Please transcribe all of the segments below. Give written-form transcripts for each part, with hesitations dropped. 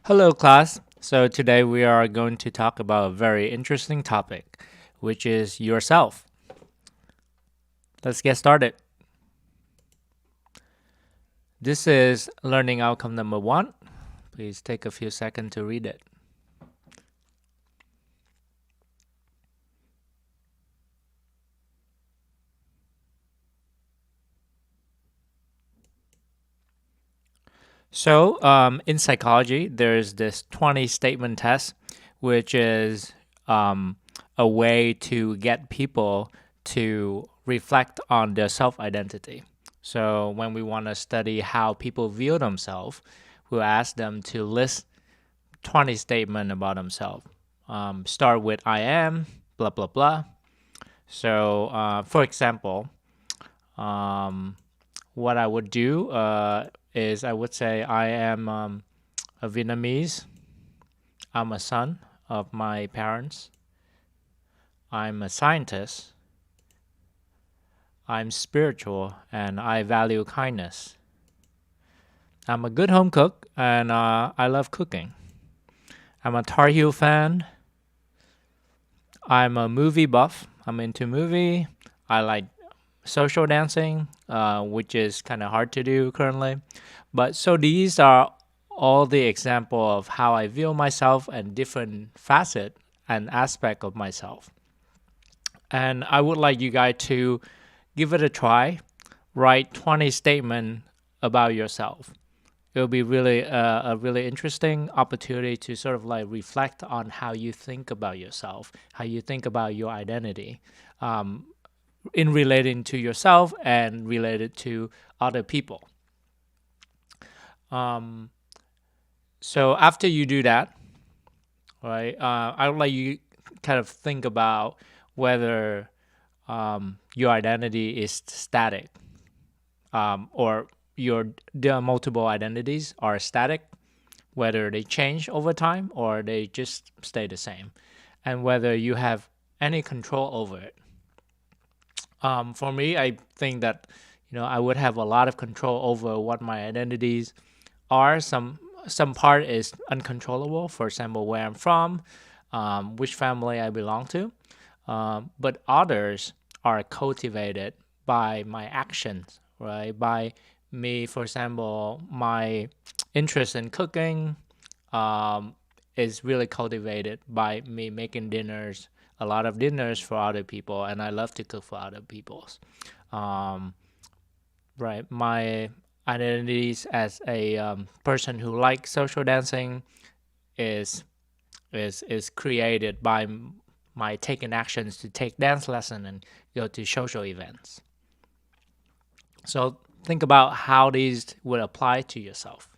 Hello, class. So, today we are going to talk about a very interesting topic, which is yourself. Let's get started. This is learning outcome number one. Please take a few seconds to read it. So, in psychology, there's this 20 statement test, which is a way to get people to reflect on their self identity. So, when we want to study how people view themselves, we'll ask them to list 20 statements about themselves. Start with I am, blah, blah, blah. So, for example, um, what I would do is I would say I am a Vietnamese. I'm a son of my parents. I'm a scientist. I'm spiritual and I value kindness. I'm a good home cook and I love cooking. I'm a Tar Heel fan. I'm a movie buff. I'm into movie. I like social dancing, which is kind of hard to do currently. But so these are all the example of how I view myself and different facet and aspect of myself. And I would like you guys to give it a try. Write 20 statement about yourself. It will be really a really interesting opportunity to sort of like reflect on how you think about yourself, how you think about your identity, in relating to yourself and related to other people. Um, so after you do that, right, I would like you kind of think about whether your identity is static, or the multiple identities are static, whether they change over time or they just stay the same, and whether you have any control over it. For me, I think that I would have a lot of control over what my identities are. Some part is uncontrollable. For example, where I'm from, which family I belong to, but others are cultivated by my actions, right? By me, for example, my interest in cooking is really cultivated by me making dinners, a lot of dinners for other people, and I love to cook for other people's. Um, right, my identities as a person who likes social dancing is is created by my taking actions to take dance lesson and go to social events. So think about how these would apply to yourself.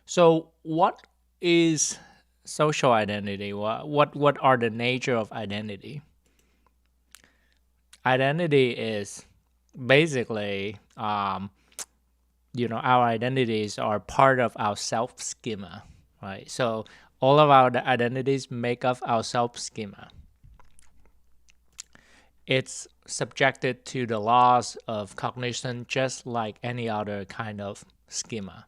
So what is social identity? What are the nature of identity? Identity is basically our identities are part of our self schema, right? So all of our identities make up our self schema. It's subjected to the laws of cognition just like any other kind of schema.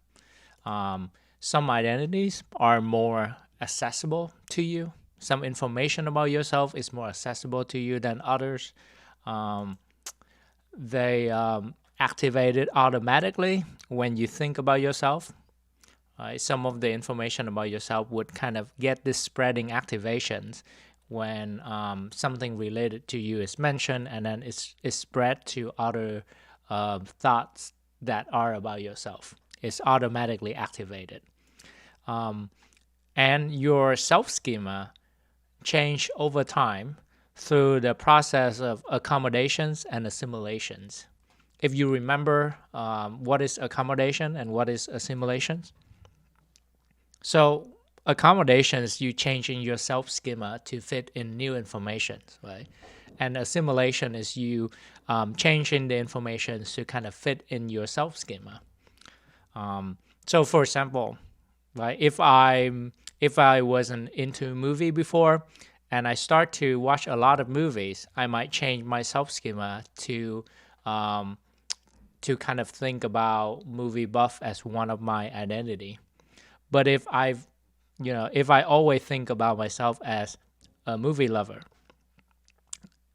Some identities are more accessible to you. Some information about yourself is more accessible to you than others. Um, they activate it automatically when you think about yourself. Some of the information about yourself would kind of get this spreading activations when something related to you is mentioned, and then it's spread to other thoughts that are about yourself. It's automatically activated. And your self schema change over time through the process of accommodations and assimilations. If you remember what is accommodation and what is assimilations, so accommodations, you changing your self schema to fit in new information, right? And assimilation is you changing the information to kind of fit in your self schema. So for example, right, if I wasn't into a movie before and I start to watch a lot of movies, I might change my self schema to to kind of think about movie buff as one of my identity. But if I always think about myself as a movie lover,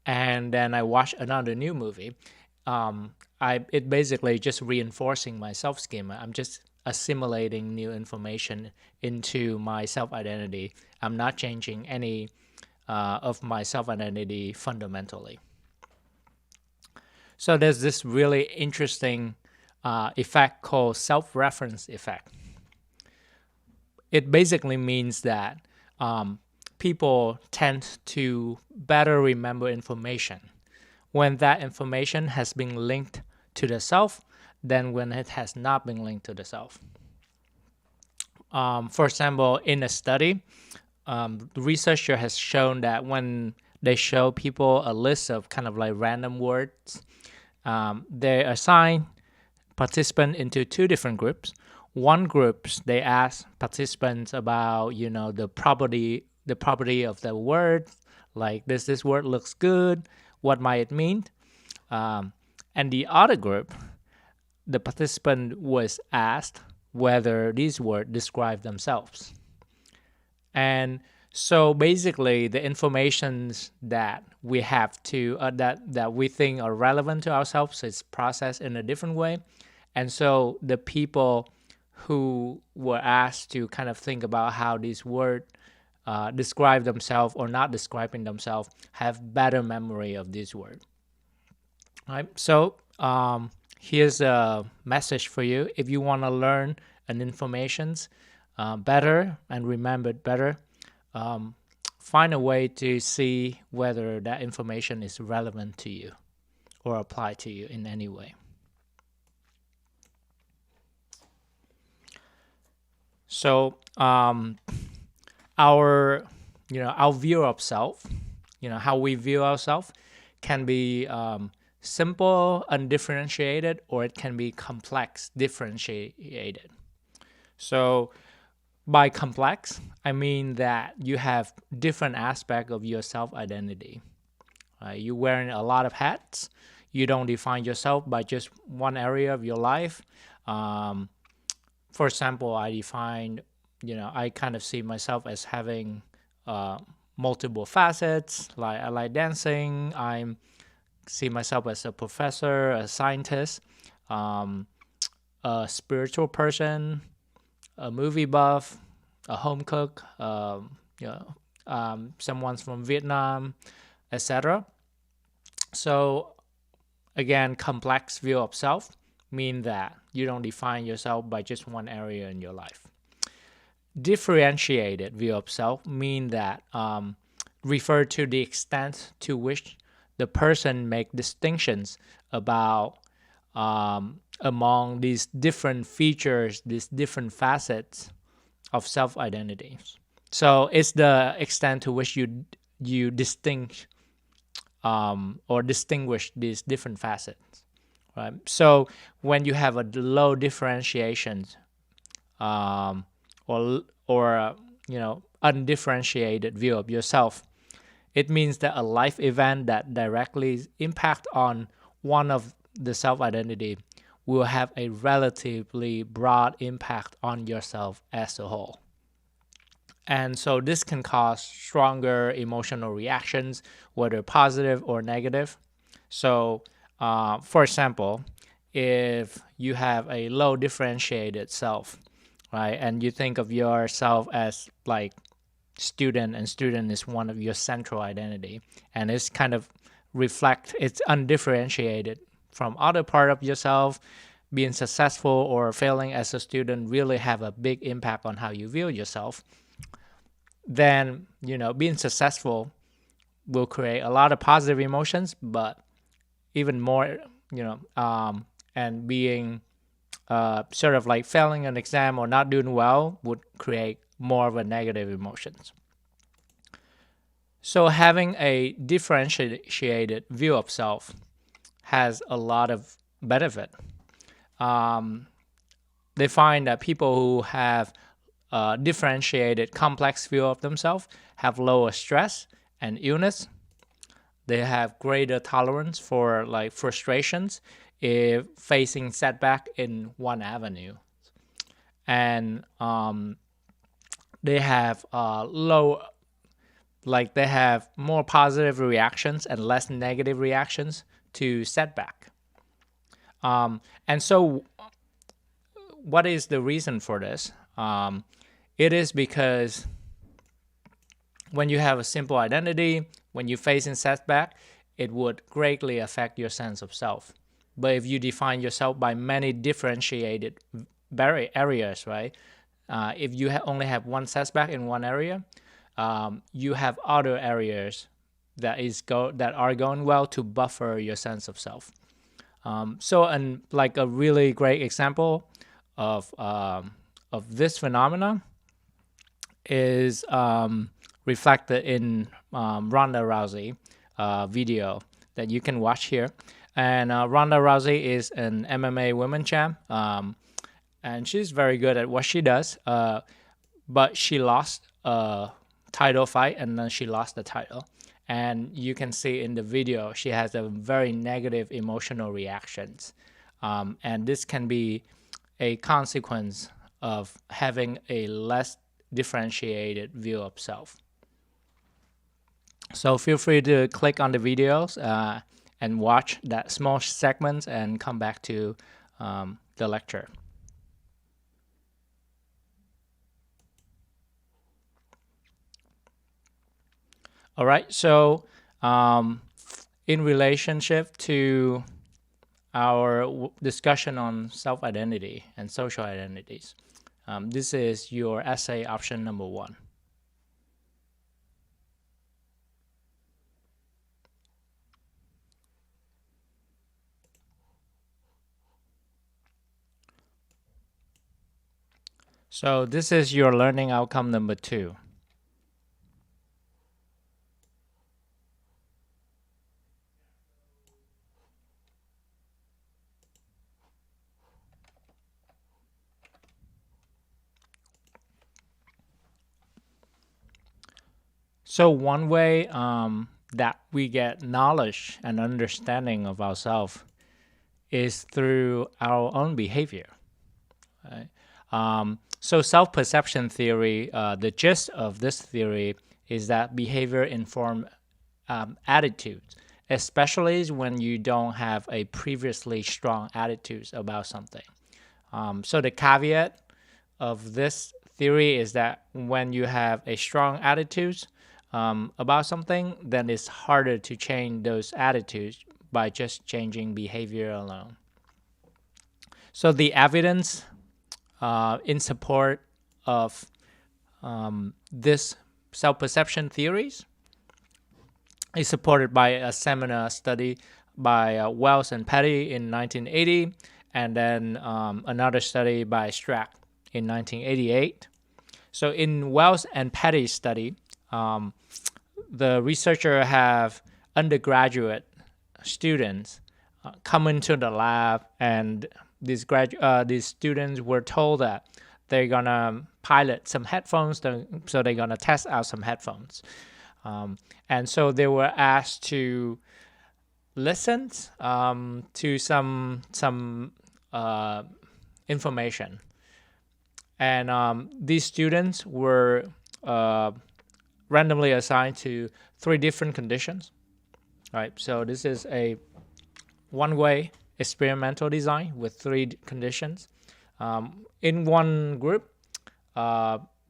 and then I watch another new movie, it basically just reinforcing my self schema. I'm just assimilating new information into my self identity. I'm not changing any of my self identity fundamentally. So there's this really interesting effect called self-reference effect. It basically means that people tend to better remember information when that information has been linked to the self than when it has not been linked to the self. For example, in a study, the researcher has shown that when they show people a list of kind of like random words, they assign participants into two different groups. One group, they ask participants about the property of the word, like this word looks good, what might it mean? And the other group, the participant was asked whether these words describe themselves. And so basically, the informations that we have to that we think are relevant to ourselves is processed in a different way. And so the people who were asked to kind of think about how these words describe themselves or not describing themselves have better memory of this word. Right. So here's a message for you. If you want to learn an informations better and remember it better, find a way to see whether that information is relevant to you or apply to you in any way. So our view of self, how we view ourselves, can be simple, undifferentiated, or it can be complex, differentiated. So by complex, I mean that you have different aspects of your self-identity. You're wearing a lot of hats. You don't define yourself by just one area of your life. For example, I kind of see myself as having multiple facets. Like I like dancing. I see myself as a professor, a scientist, a spiritual person, a movie buff, a home cook, someone's from Vietnam, etc. So again, complex view of self mean that you don't define yourself by just one area in your life. Differentiated view of self mean that refer to the extent to which the person make distinctions about among these different features, these different facets of self-identity. So it's the extent to which you distinguish these different facets, right? So when you have a low differentiation or undifferentiated view of yourself, it means that a life event that directly impact on one of the self-identity will have a relatively broad impact on yourself as a whole. And so this can cause stronger emotional reactions, whether positive or negative. So, for example, if you have a low differentiated self, right, and you think of yourself as like student, and student is one of your central identity, and it's kind of it's undifferentiated from other part of yourself. Being successful or failing as a student really have a big impact on how you view yourself. Then being successful will create a lot of positive emotions, but even more and being sort of like failing an exam or not doing well would create more of a negative emotions. So having a differentiated view of self has a lot of benefit. They find that people who have differentiated, complex view of themselves have lower stress and illness. They have greater tolerance for like frustrations, if facing setback in one avenue, and they have they have more positive reactions and less negative reactions to setback. And so what is the reason for this? It is because when you have a simple identity, when you face a setback, it would greatly affect your sense of self. But if you define yourself by many differentiated areas, right? If you only have one setback in one area, you have other areas that are going well to buffer your sense of self. So, like a really great example of this phenomena is reflected in Ronda Rousey video that you can watch here. And Ronda Rousey is an MMA women champ, and she's very good at what she does. But she lost a title fight, and then she lost the title. And you can see in the video, she has a very negative emotional reactions. And this can be a consequence of having a less differentiated view of self. So feel free to click on the videos and watch that small segments and come back to the lecture. All right, so in relationship to our discussion on self-identity and social identities, this is your essay option number 1. So this is your learning outcome number 2. So one way that we get knowledge and understanding of ourselves is through our own behavior. Right? So self-perception theory, the gist of this theory is that behavior informs attitudes, especially when you don't have a previously strong attitudes about something. So the caveat of this theory is that when you have a strong attitudes about something, then it's harder to change those attitudes by just changing behavior alone. So the evidence in support of this self-perception theories is supported by a seminal study by Wells and Petty in 1980, and then another study by Strack in 1988. So in Wells and Petty's study, the researcher have undergraduate students come into the lab, and these students were told that they're gonna pilot some headphones, so they're gonna test out some headphones, and so they were asked to listen to some information, and these students were randomly assigned to 3 different conditions. Right, so this is a one-way experimental design with 3 conditions. In one group,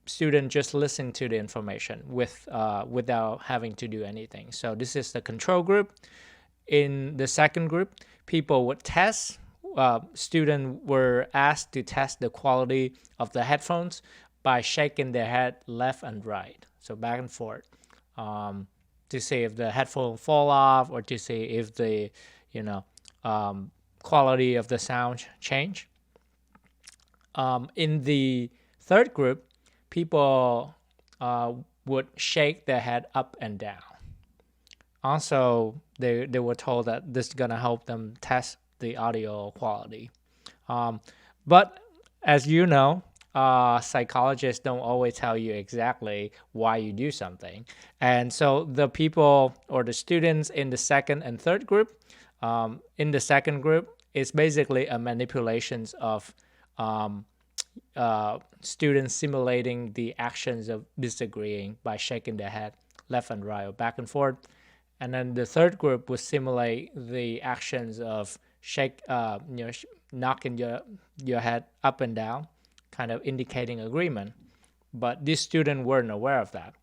students just listen to the information without having to do anything. So this is the control group. In the second group, people would test. Students were asked to test the quality of the headphones by shaking their head left and right, so back and forth, to see if the headphone fall off or to see if the quality of the sound change. In the third group, people would shake their head up and down. Also, they were told that this is gonna help them test the audio quality. But as you know, psychologists don't always tell you exactly why you do something. And so the people or the students in the second and third group, in the second group, It's basically a manipulations of um, students simulating the actions of disagreeing by shaking their head left and right or back and forth. And then the third group would simulate the actions of knocking your head up and down, kind of indicating agreement. But these students weren't aware of that.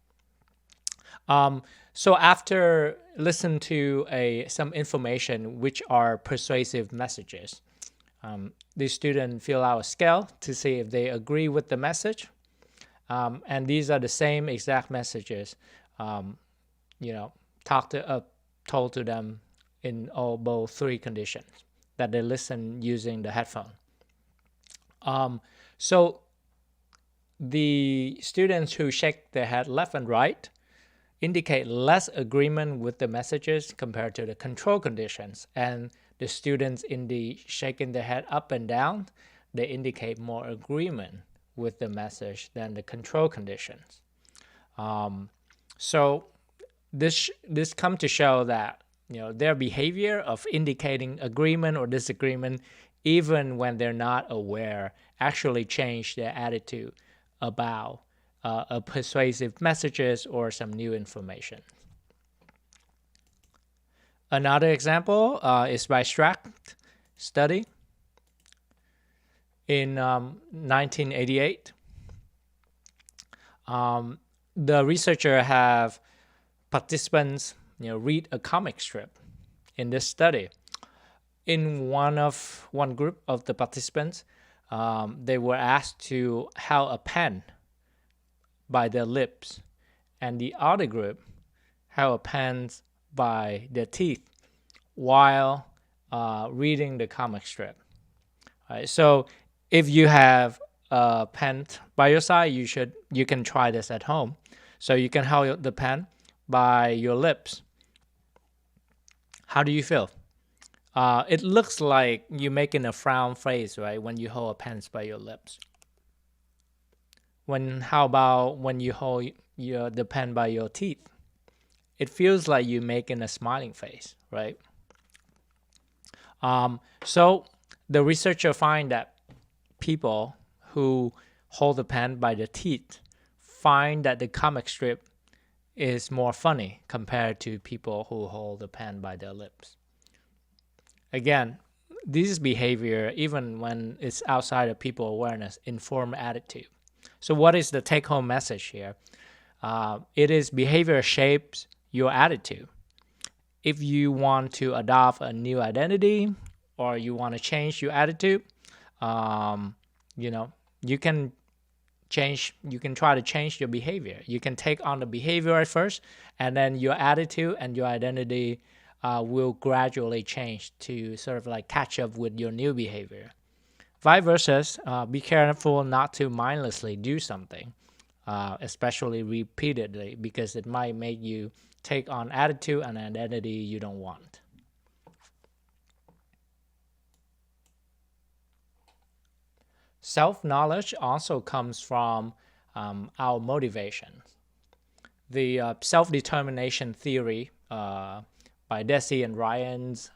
So after listen to some information which are persuasive messages, the student fill out a scale to see if they agree with the message. And these are the same exact messages, you know, told to them in both three conditions that they listen using the headphone. So the students who shake their head left and right indicate less agreement with the messages compared to the control conditions. And the students in the shaking their head up and down, they indicate more agreement with the message than the control conditions. So this come to show that their behavior of indicating agreement or disagreement, even when they're not aware, actually change their attitude about a persuasive messages or some new information. Another example is by Strack study in 1988. The researcher have participants read a comic strip in this study. In one group of the participants, they were asked to hold a pen by their lips, and the other group held a pen by their teeth while reading the comic strip. Right, so if you have a pen by your side, you can try this at home. So you can hold the pen by your lips. How do you feel? It looks like you're making a frown face, right, when you hold a pen by your lips. How about when you hold the pen by your teeth? It feels like you're making a smiling face, right? So the researcher find that people who hold the pen by the teeth find that the comic strip is more funny compared to people who hold the pen by their lips. Again, this behavior, even when it's outside of people awareness, inform attitude. So what is the take-home message here? It is behavior shapes your attitude. If you want to adopt a new identity or you want to change your attitude, you can try to change your behavior. You can take on the behavior at first, and then your attitude and your identity will gradually change to sort of like catch up with your new behavior. Vice versa, be careful not to mindlessly do something, especially repeatedly, because it might make you take on attitude and identity you don't want. Self-knowledge also comes from our motivations. The self-determination theory by Deci and Ryans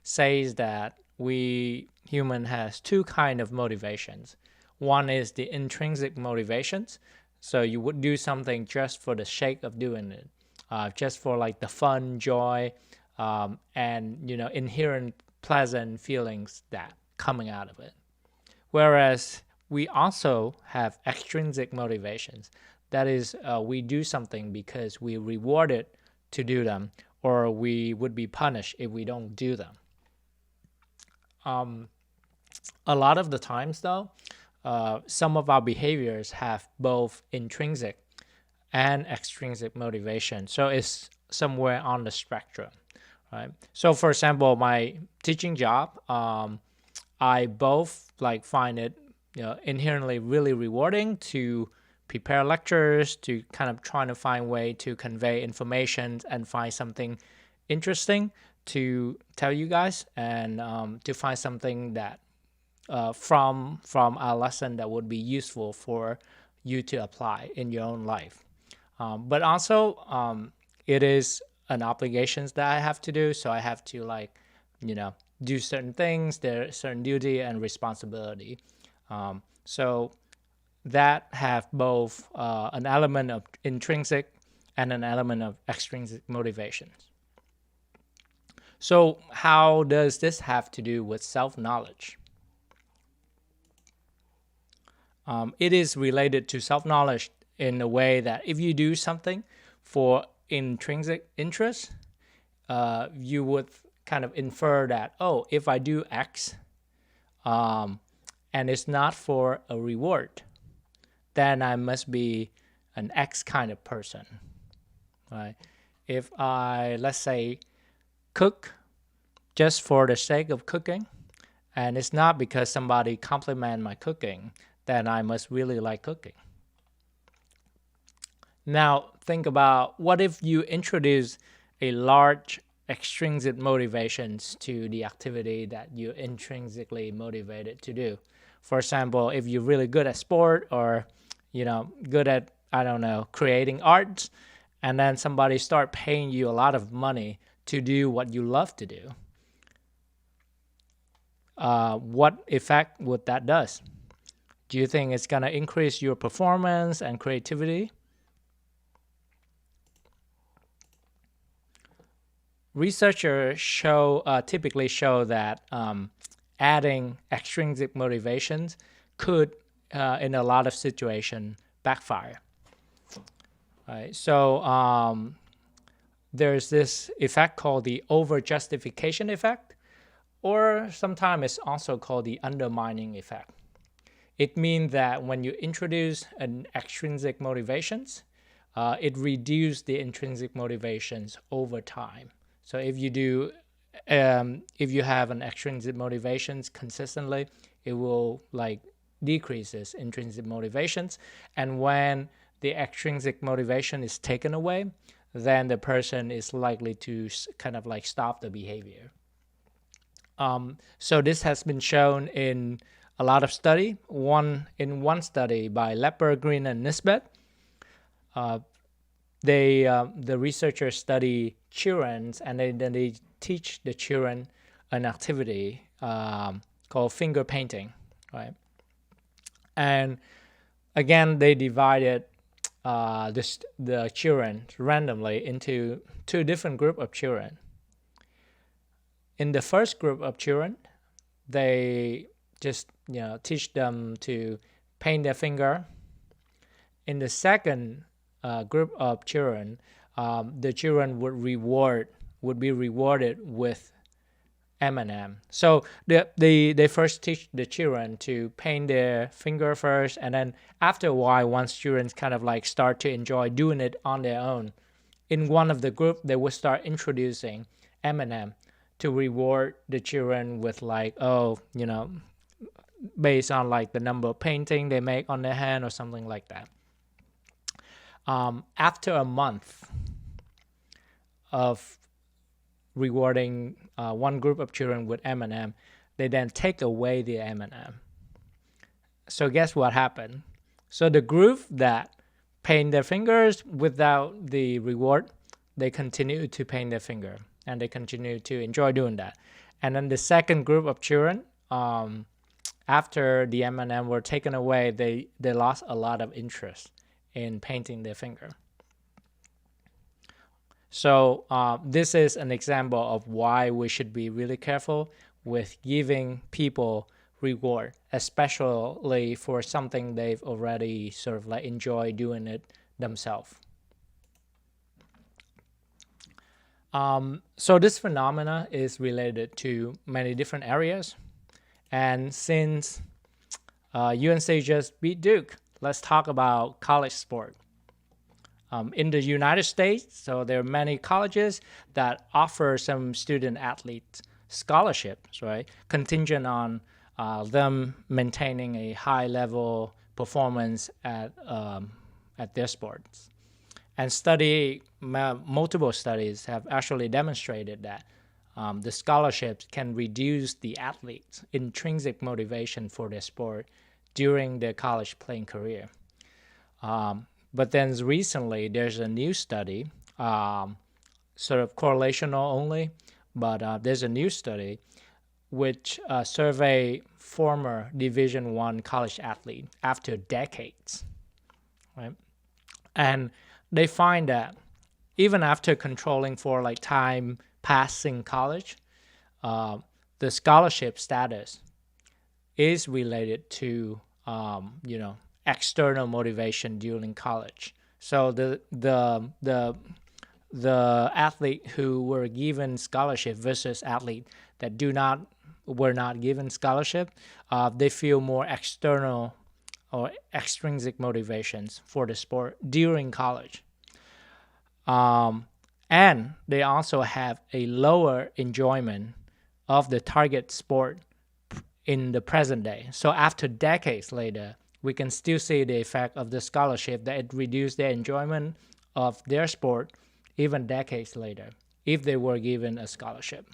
says that we human has two kind of motivations. One is the intrinsic motivations. So you would do something just for the sake of doing it, just for like the fun, joy, and inherent pleasant feelings that coming out of it. Whereas we also have extrinsic motivations. That is, we do something because we rewarded to do them, or we would be punished if we don't do them. A lot of the times, though, some of our behaviors have both intrinsic and extrinsic motivation. So it's somewhere on the spectrum, right? So for example, my teaching job, I both find it inherently really rewarding to prepare lectures, to kind of trying to find way to convey information and find something interesting to tell you guys, and to find something that from our lesson that would be useful for you to apply in your own life. But also, it is an obligation that I have to do, so I have to do certain things, their certain duty and responsibility. So that have both an element of intrinsic and an element of extrinsic motivations. So how does this have to do with self-knowledge? It is related to self-knowledge in a way that if you do something for intrinsic interest, you would kind of infer that, oh, if I do X, and it's not for a reward, then I must be an X kind of person, right? If I, let's say, cook just for the sake of cooking, and it's not because somebody complimented my cooking, then I must really like cooking. Now, think about what if you introduce a large extrinsic motivations to the activity that you're intrinsically motivated to do. For example, if you're really good at sport or, good at, I don't know, creating art, and then somebody start paying you a lot of money to do what you love to do, what effect would that does? Do you think it's going to increase your performance and creativity? Researchers typically show that adding extrinsic motivations could, in a lot of situations, backfire. Right? So there's this effect called the over-justification effect, or sometimes it's also called the undermining effect. It means that when you introduce an extrinsic motivations, it reduces the intrinsic motivations over time. So if you have an extrinsic motivations consistently, it will decreases intrinsic motivations. And when the extrinsic motivation is taken away, then the person is likely to kind of stop the behavior. So this has been shown in a lot of study. In one study by Lepper, Green, and Nisbet, the researchers study children, and then they teach the children an activity called finger painting, right? And again, they divided the children randomly into two different groups of children. In the first group of children, they just teach them to paint their finger. In the second group of children, the children would be rewarded with M&M. So they first teach the children to paint their finger first, and then after a while, once children kind of start to enjoy doing it on their own, in one of the group they will start introducing M&M to reward the children with based on the number of painting they make on their hand or something like that. After a month of rewarding one group of children with M&M, they then take away the M&M. So guess what happened? So the group that paint their fingers without the reward, they continue to paint their finger, and they continue to enjoy doing that. And then the second group of children, after the M&M were taken away, they lost a lot of interest in painting their finger. So this is an example of why we should be really careful with giving people reward, especially for something they've already sort of enjoy doing it themselves. So this phenomena is related to many different areas. And since UNC just beat Duke, let's talk about college sport. In the United States, so there are many colleges that offer some student athlete scholarships, right? Contingent on them maintaining a high level performance at their sports. And multiple studies have actually demonstrated that the scholarships can reduce the athlete's intrinsic motivation for their sport during their college playing career. But then recently, there's a new study, sort of correlational only, but there's a new study which survey former Division One college athlete after decades, right? And they find that even after controlling for like time passing college, uh, the scholarship status is related to external motivation during college. So the athlete who were given scholarship versus athlete that do not were not given scholarship, they feel more external or extrinsic motivations for the sport during college. And they also have a lower enjoyment of the target sport in the present day. So after decades later, we can still see the effect of the scholarship that it reduced their enjoyment of their sport even decades later if they were given a scholarship.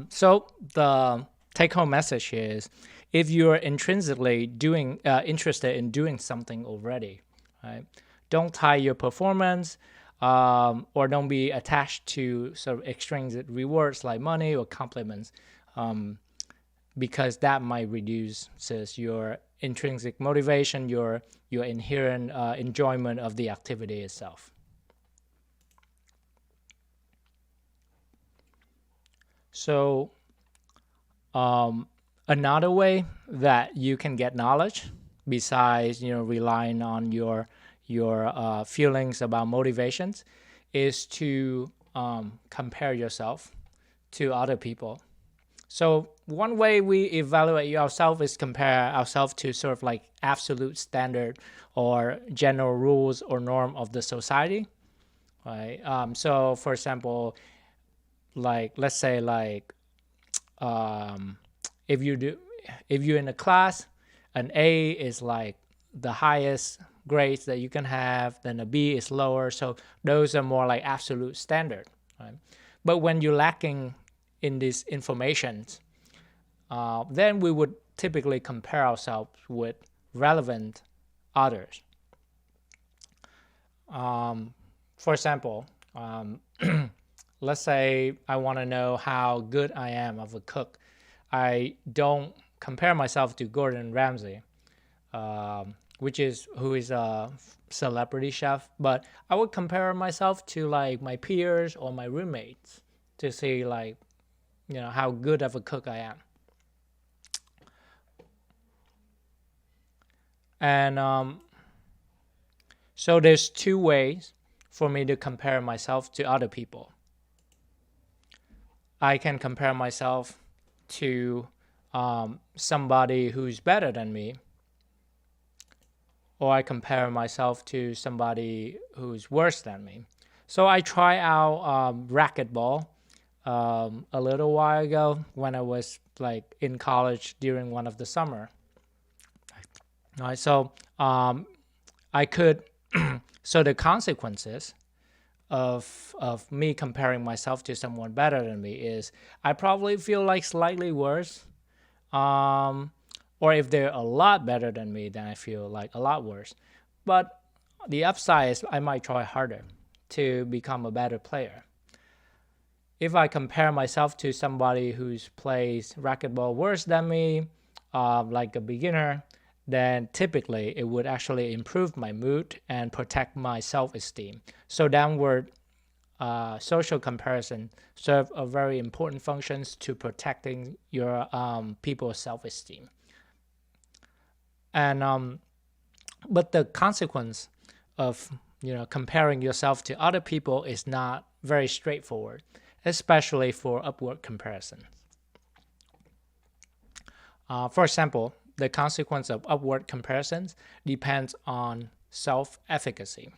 So the take-home message is, if you're intrinsically interested in doing something already, right? Don't tie your performance, or don't be attached to sort of extrinsic rewards like money or compliments, because that might reduce your intrinsic motivation, your inherent enjoyment of the activity itself. So another way that you can get knowledge, besides relying on your feelings about motivations, is to compare yourself to other people. So one way we evaluate ourselves is compare ourselves to sort of like absolute standard or general rules or norm of the society, right? So for example, like let's say like if you're in a class, an A is like the highest grades that you can have, then a B is lower. So those are more like absolute standard, right? But when you're lacking in these informations, then we would typically compare ourselves with relevant others. For example, let's say I want to know how good I am of a cook. I don't compare myself to Gordon Ramsay, who is a celebrity chef, but I would compare myself to like my peers or my roommates to see like how good of a cook I am. And so there's two ways for me to compare myself to other people. I can compare myself to somebody who's better than me, or I compare myself to somebody who's worse than me. So I try out racquetball a little while ago when I was like in college during one of the summer. All right, so I could so the consequences of me comparing myself to someone better than me is I probably feel like slightly worse, or if they're a lot better than me, then I feel like a lot worse. But the upside is I might try harder to become a better player. If I compare myself to somebody who plays racquetball worse than me, like a beginner, then typically it would actually improve my mood and protect my self-esteem. So downward social comparison serve a very important functions to protecting your people's self-esteem. And but the consequence of comparing yourself to other people is not very straightforward, especially for upward comparisons. For example, the consequence of upward comparisons depends on self-efficacy.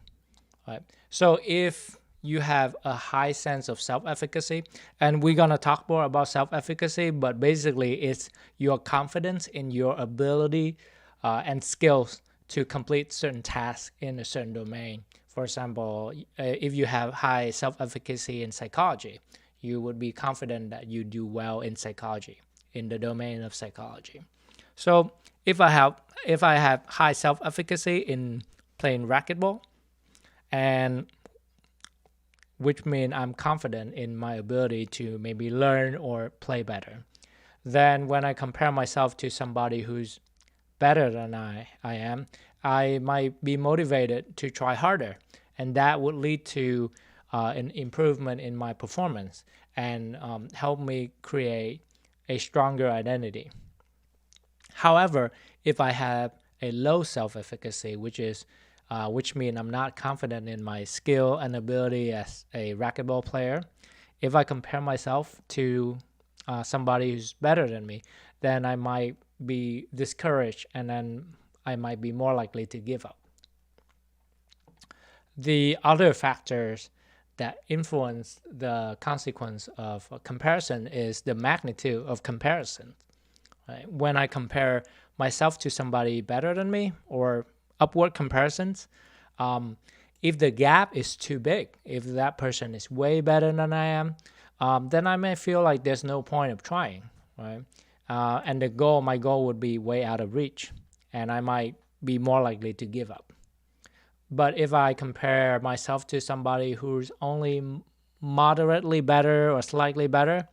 Right? So if you have a high sense of self-efficacy, and we're gonna talk more about self-efficacy, but basically it's your confidence in your ability and skills to complete certain tasks in a certain domain. For example, if you have high self-efficacy in psychology, you would be confident that you do well in psychology, in the domain of psychology. So if I have high self-efficacy in playing racquetball, and which means I'm confident in my ability to maybe learn or play better. Then when I compare myself to somebody who's better than I am, I might be motivated to try harder. And that would lead to an improvement in my performance and help me create a stronger identity. However, if I have a low self-efficacy, which means I'm not confident in my skill and ability as a racquetball player, if I compare myself to somebody who's better than me, then I might be discouraged and then I might be more likely to give up. The other factors that influence the consequence of comparison is the magnitude of comparison. Right? When I compare myself to somebody better than me or upward comparisons, if the gap is too big, if that person is way better than I am, then I may feel like there's no point of trying, right? And my goal would be way out of reach, and I might be more likely to give up. But if I compare myself to somebody who's only moderately better or slightly better,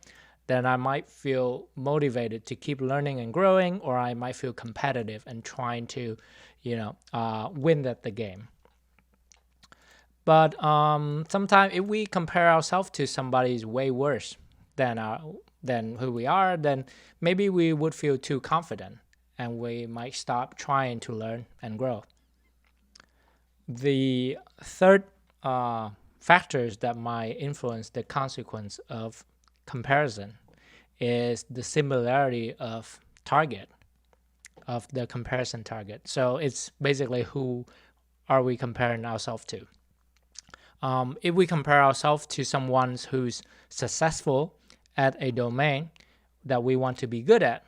then I might feel motivated to keep learning and growing, or I might feel competitive and trying to, win at the game. But sometimes if we compare ourselves to somebody who's way worse than who we are, then maybe we would feel too confident and we might stop trying to learn and grow. The third factors that might influence the consequence of comparison is the similarity of the comparison target. So it's basically who are we comparing ourselves to. If we compare ourselves to someone who's successful at a domain that we want to be good at,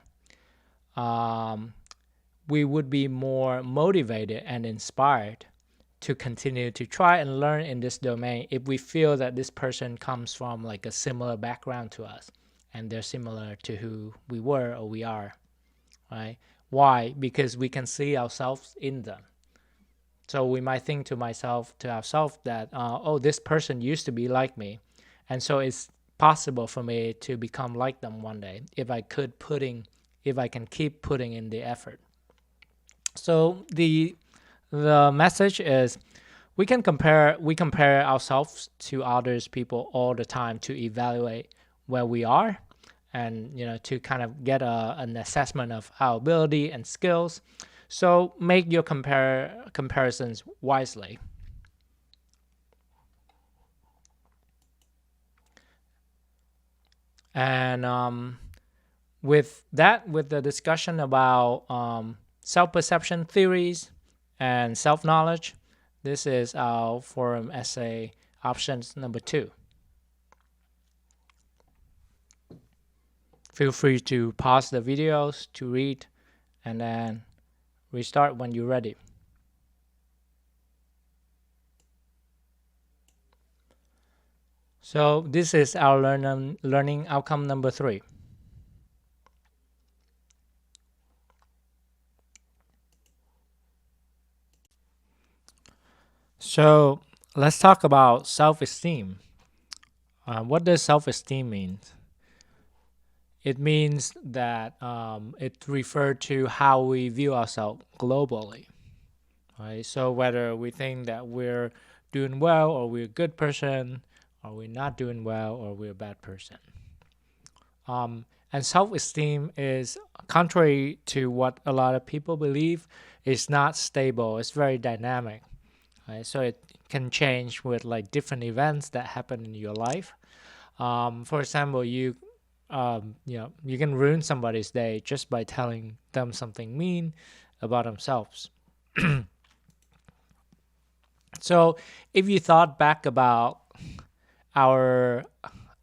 we would be more motivated and inspired to continue to try and learn in this domain if we feel that this person comes from like a similar background to us and they're similar to who we were or we are, right? Why? Because we can see ourselves in them. So we might think to ourselves that, this person used to be like me. And so it's possible for me to become like them one day if I can keep putting in the effort. So the message is we compare ourselves to others people all the time to evaluate where we are and to kind of get an assessment of our ability and skills. So make your comparisons wisely. And with the discussion about self-perception theories and self-knowledge, this is our forum essay options number 2. Feel free to pause the videos to read and then restart when you're ready. So this is our learning outcome number 3. So let's talk about self-esteem. What does self-esteem mean? It means that it refers to how we view ourselves globally. Right? So whether we think that we're doing well or we're a good person, or we're not doing well or we're a bad person. And self-esteem is, contrary to what a lot of people believe, is not stable. It's very dynamic. Right? So it can change with like different events that happen in your life. For example, you can ruin somebody's day just by telling them something mean about themselves. So if you thought back about our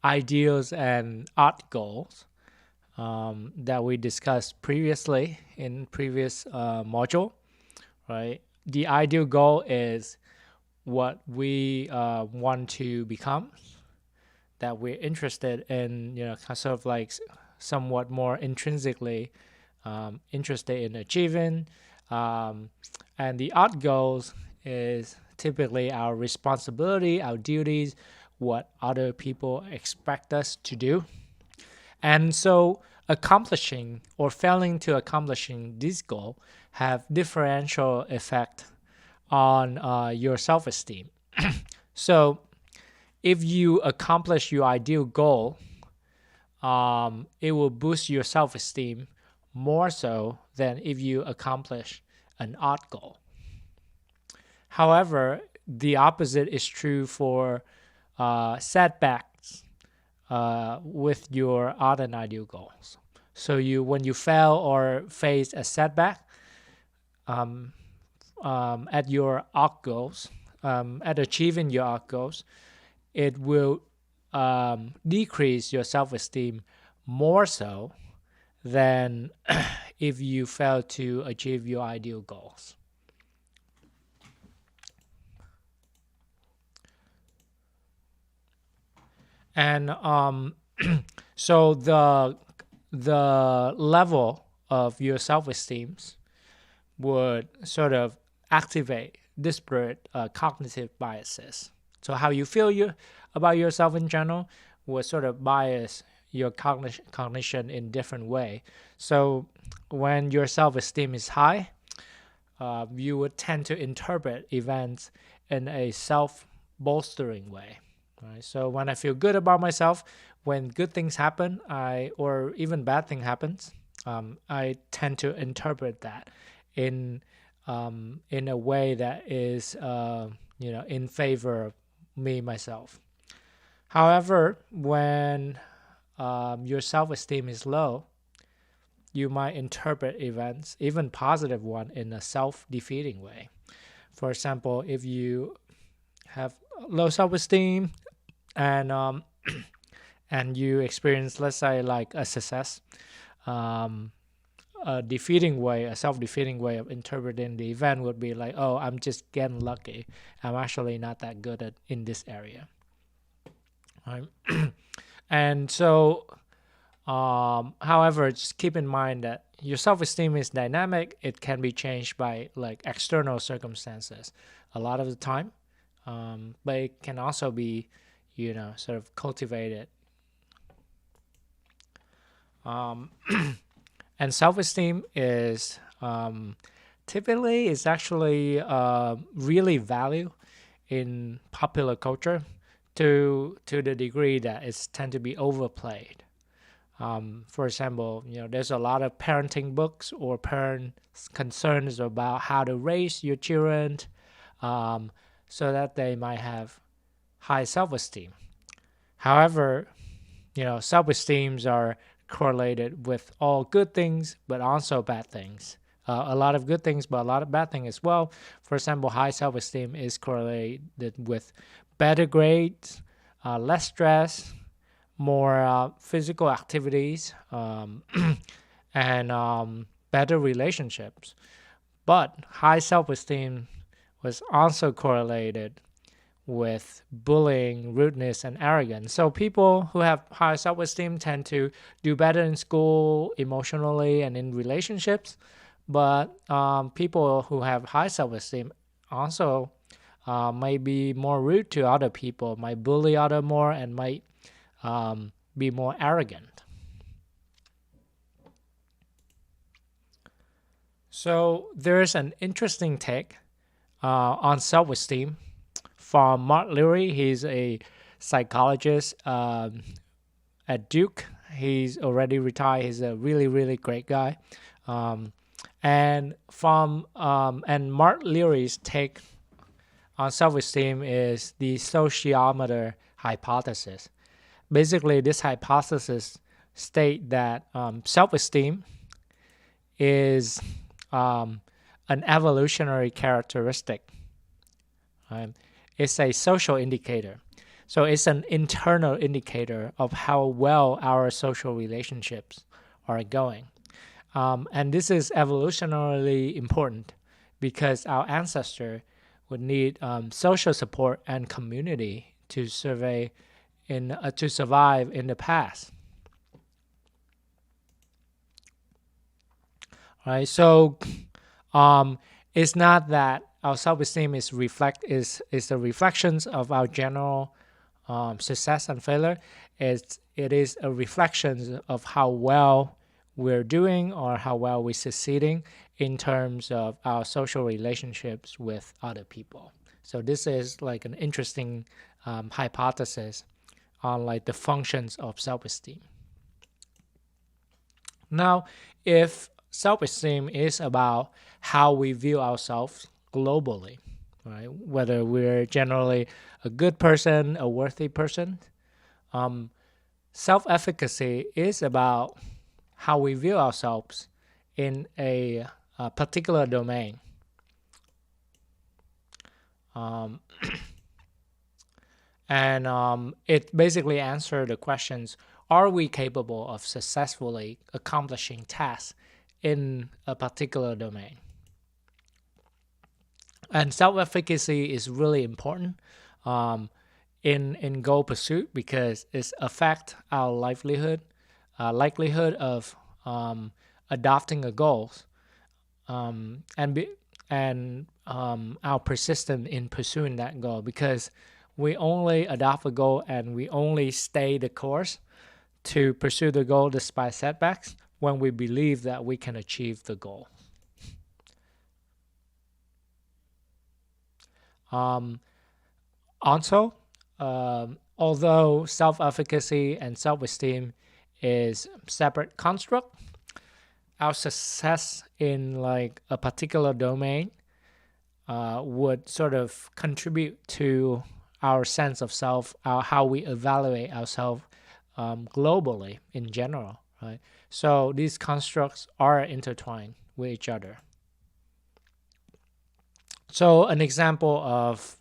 ideals and art goals that we discussed previously in previous module, right? The ideal goal is what we want to become, that we're interested in, sort of like somewhat more intrinsically interested in achieving. And the art goals is typically our responsibility, our duties, what other people expect us to do. And so accomplishing or failing to accomplishing this goal have differential effect on your self-esteem. So if you accomplish your ideal goal, it will boost your self-esteem more so than if you accomplish an odd goal. However, the opposite is true for setbacks with your odd and ideal goals. So when you fail or face a setback at your odd goals, at achieving your odd goals, it will decrease your self-esteem more so than if you fail to achieve your ideal goals. And so the level of your self-esteem would sort of activate disparate cognitive biases. So how you feel about yourself in general will sort of bias your cognition in different way. So when your self-esteem is high, you would tend to interpret events in a self-bolstering way. Right? So when I feel good about myself, when good things happen, or even bad thing happens, I tend to interpret that in a way that is in favor of me myself. However, when your self-esteem is low, you might interpret events, even positive one, in a self-defeating way. For example, if you have low self-esteem and and you experience, let's say, like a success, a defeating way, a self-defeating way of interpreting the event would be like, oh, I'm just getting lucky. I'm actually not that good in this area. Right? And so, however, just keep in mind that your self-esteem is dynamic. It can be changed by like external circumstances a lot of the time, but it can also be, sort of cultivated. And self-esteem is typically is actually really valued in popular culture to the degree that it's tend to be overplayed. For example, there's a lot of parenting books or parents' concerns about how to raise your children so that they might have high self-esteem. However, self-esteems are correlated with all good things, but also bad things. A lot of good things, but a lot of bad things as well. For example, high self-esteem is correlated with better grades, less stress, more physical activities, and better relationships. But high self-esteem was also correlated with bullying, rudeness, and arrogance. So people who have high self-esteem tend to do better in school, emotionally, and in relationships. But people who have high self-esteem also might be more rude to other people, might bully other more, and might be more arrogant. So there's an interesting take on self-esteem from Mark Leary. He's a psychologist at Duke. He's already retired. He's a really, really great guy. And Mark Leary's take on self-esteem is the sociometer hypothesis. Basically, this hypothesis states that self-esteem is an evolutionary characteristic. It's a social indicator. So it's an internal indicator of how well our social relationships are going. And this is evolutionarily important because our ancestors would need social support and community to survive in the past. Right? So it's not that our self-esteem is the reflections of our general success and failure, it is a reflection of how well we're doing or how well we're succeeding in terms of our social relationships with other people. So this is like an interesting hypothesis on like the functions of self-esteem. Now, if self-esteem is about how we view ourselves globally, right? Whether we're generally a good person, a worthy person, self-efficacy is about how we view ourselves in a particular domain. And it basically answers the questions: are we capable of successfully accomplishing tasks in a particular domain? And self-efficacy is really important in goal pursuit because it affects our likelihood of adopting a goal, and our persistence in pursuing that goal, because we only adopt a goal and we only stay the course to pursue the goal despite setbacks when we believe that we can achieve the goal. Also, although self-efficacy and self-esteem is separate construct, our success in like a particular domain would sort of contribute to our sense of self, how we evaluate ourselves globally in general, right? So these constructs are intertwined with each other. So an example of,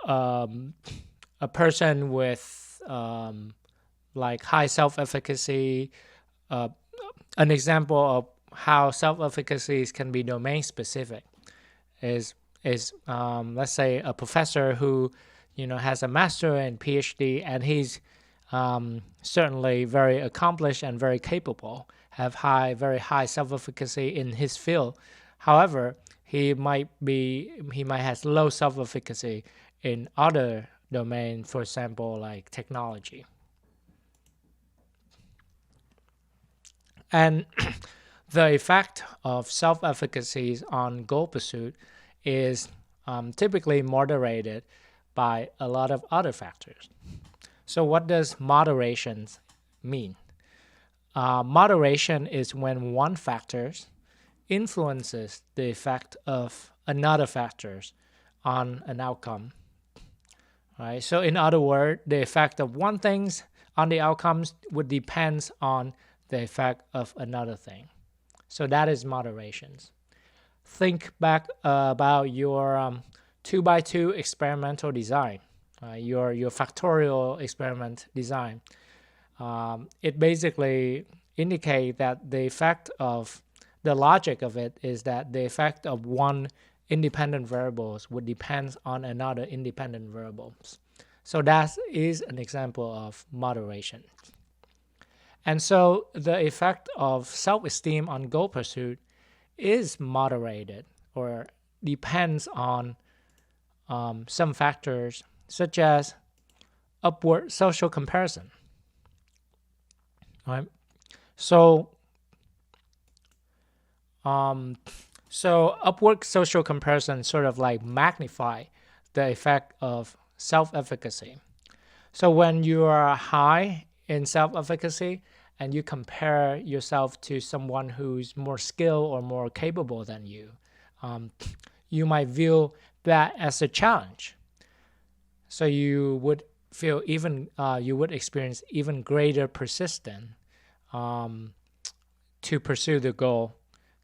a person with like high self-efficacy, an example of how self-efficacy can be domain specific is let's say a professor who has a master and PhD, and he's certainly very accomplished and very capable, have very high self-efficacy in his field. However, he might have low self-efficacy in other domains, for example, like technology. And the effect of self-efficacy on goal pursuit is typically moderated by a lot of other factors. So what does moderation mean? Moderation is when one factor influences the effect of another factors on an outcome. Right? So in other words, the effect of one thing on the outcomes would depend on the effect of another thing. So that is moderation. Think back about your 2x2 experimental design, your factorial experiment design. It basically indicates that the effect of the logic of it is that the effect of one independent variables would depend on another independent variables. So that is an example of moderation. And so the effect of self-esteem on goal pursuit is moderated or depends on some factors such as upward social comparison. Right? So upward social comparison sort of like magnify the effect of self-efficacy. So when you are high in self-efficacy and you compare yourself to someone who's more skilled or more capable than you, you might view that as a challenge. So you would feel you would experience even greater persistence to pursue the goal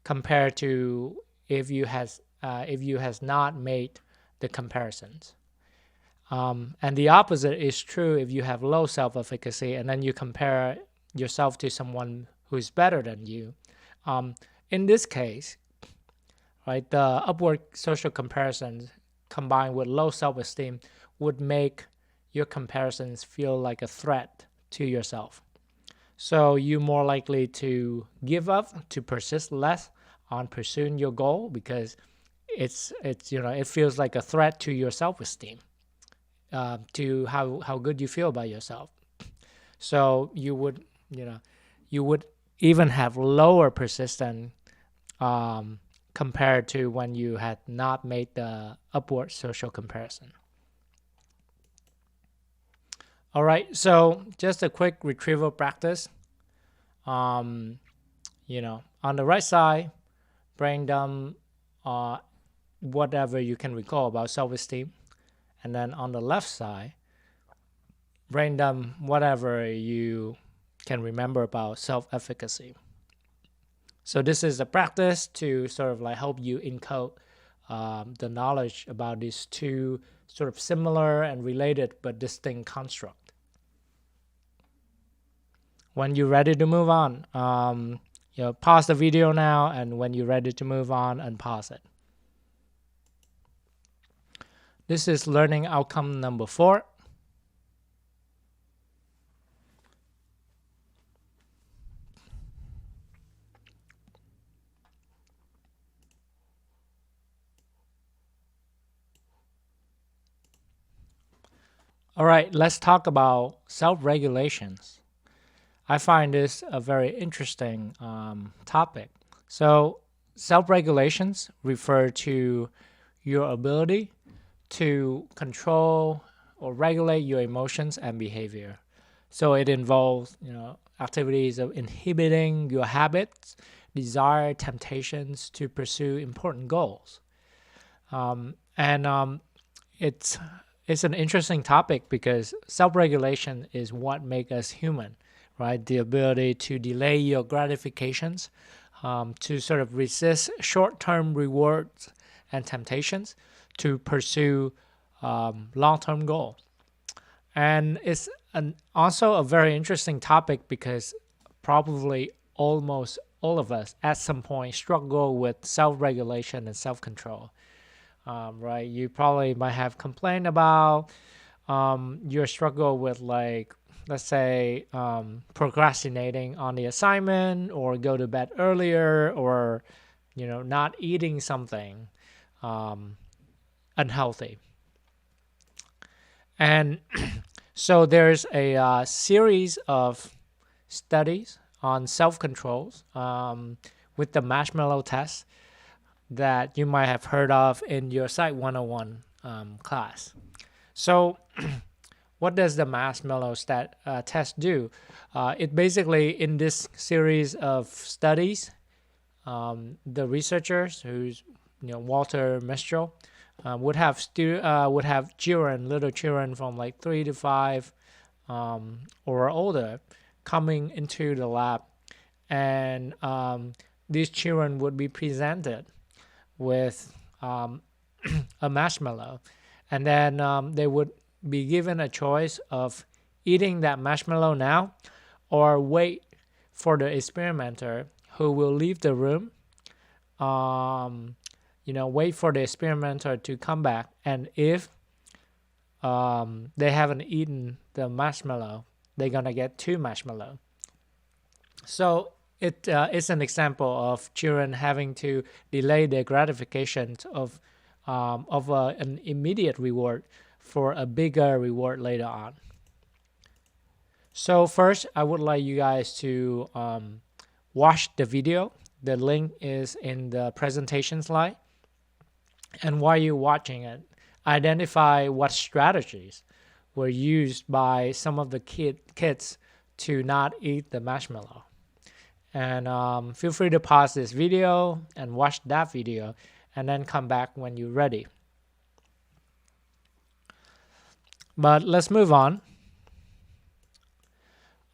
compared to if you has not made the comparisons. And the opposite is true if you have low self-efficacy and then you compare yourself to someone who's better than you. In this case, right, the upward social comparisons combined with low self-esteem would make your comparisons feel like a threat to yourself. So you're more likely to give up, to persist less on pursuing your goal because it feels like a threat to your self-esteem. to how good you feel about yourself. So you would even have lower persistence compared to when you had not made the upward social comparison. All right, so just a quick retrieval practice. On the right side, brain dump whatever you can recall about self-esteem. And then on the left side, brain dump whatever you can remember about self-efficacy. So this is a practice to sort of like help you encode the knowledge about these two sort of similar and related but distinct constructs. When you're ready to move on, pause the video now, and when you're ready to move on, unpause it. This is learning outcome number 4. All right, let's talk about self-regulations. I find this a very interesting topic. So self-regulations refer to your ability to control or regulate your emotions and behavior. So it involves, activities of inhibiting your habits, desire, temptations to pursue important goals. It's an interesting topic because self-regulation is what makes us human, right? The ability to delay your gratifications, to sort of resist short-term rewards and temptations, to pursue long-term goals. And it's also a very interesting topic because probably almost all of us at some point struggle with self-regulation and self-control. Right? You probably might have complained about your struggle with, like, let's say, procrastinating on the assignment, or go to bed earlier, or not eating something unhealthy. And so there's a series of studies on self-controls with the marshmallow test that you might have heard of in your Psych 101 class. So what does the marshmallow test do? It basically, in this series of studies, the researchers, who's Walter Mistral, would have children, little children from like 3 to 5 or older, coming into the lab, and these children would be presented with a marshmallow, and then they would be given a choice of eating that marshmallow now, or wait for the experimenter who will leave the room, wait for the experimenter to come back, and if they haven't eaten the marshmallow, they're gonna get 2 marshmallows. So it's an example of children having to delay their gratification of an immediate reward for a bigger reward later on. So first, I would like you guys to watch the video. The link is in the presentation slide. And while you're watching it, identify what strategies were used by some of the kids to not eat the marshmallow. And feel free to pause this video and watch that video, and then come back when you're ready. But let's move on.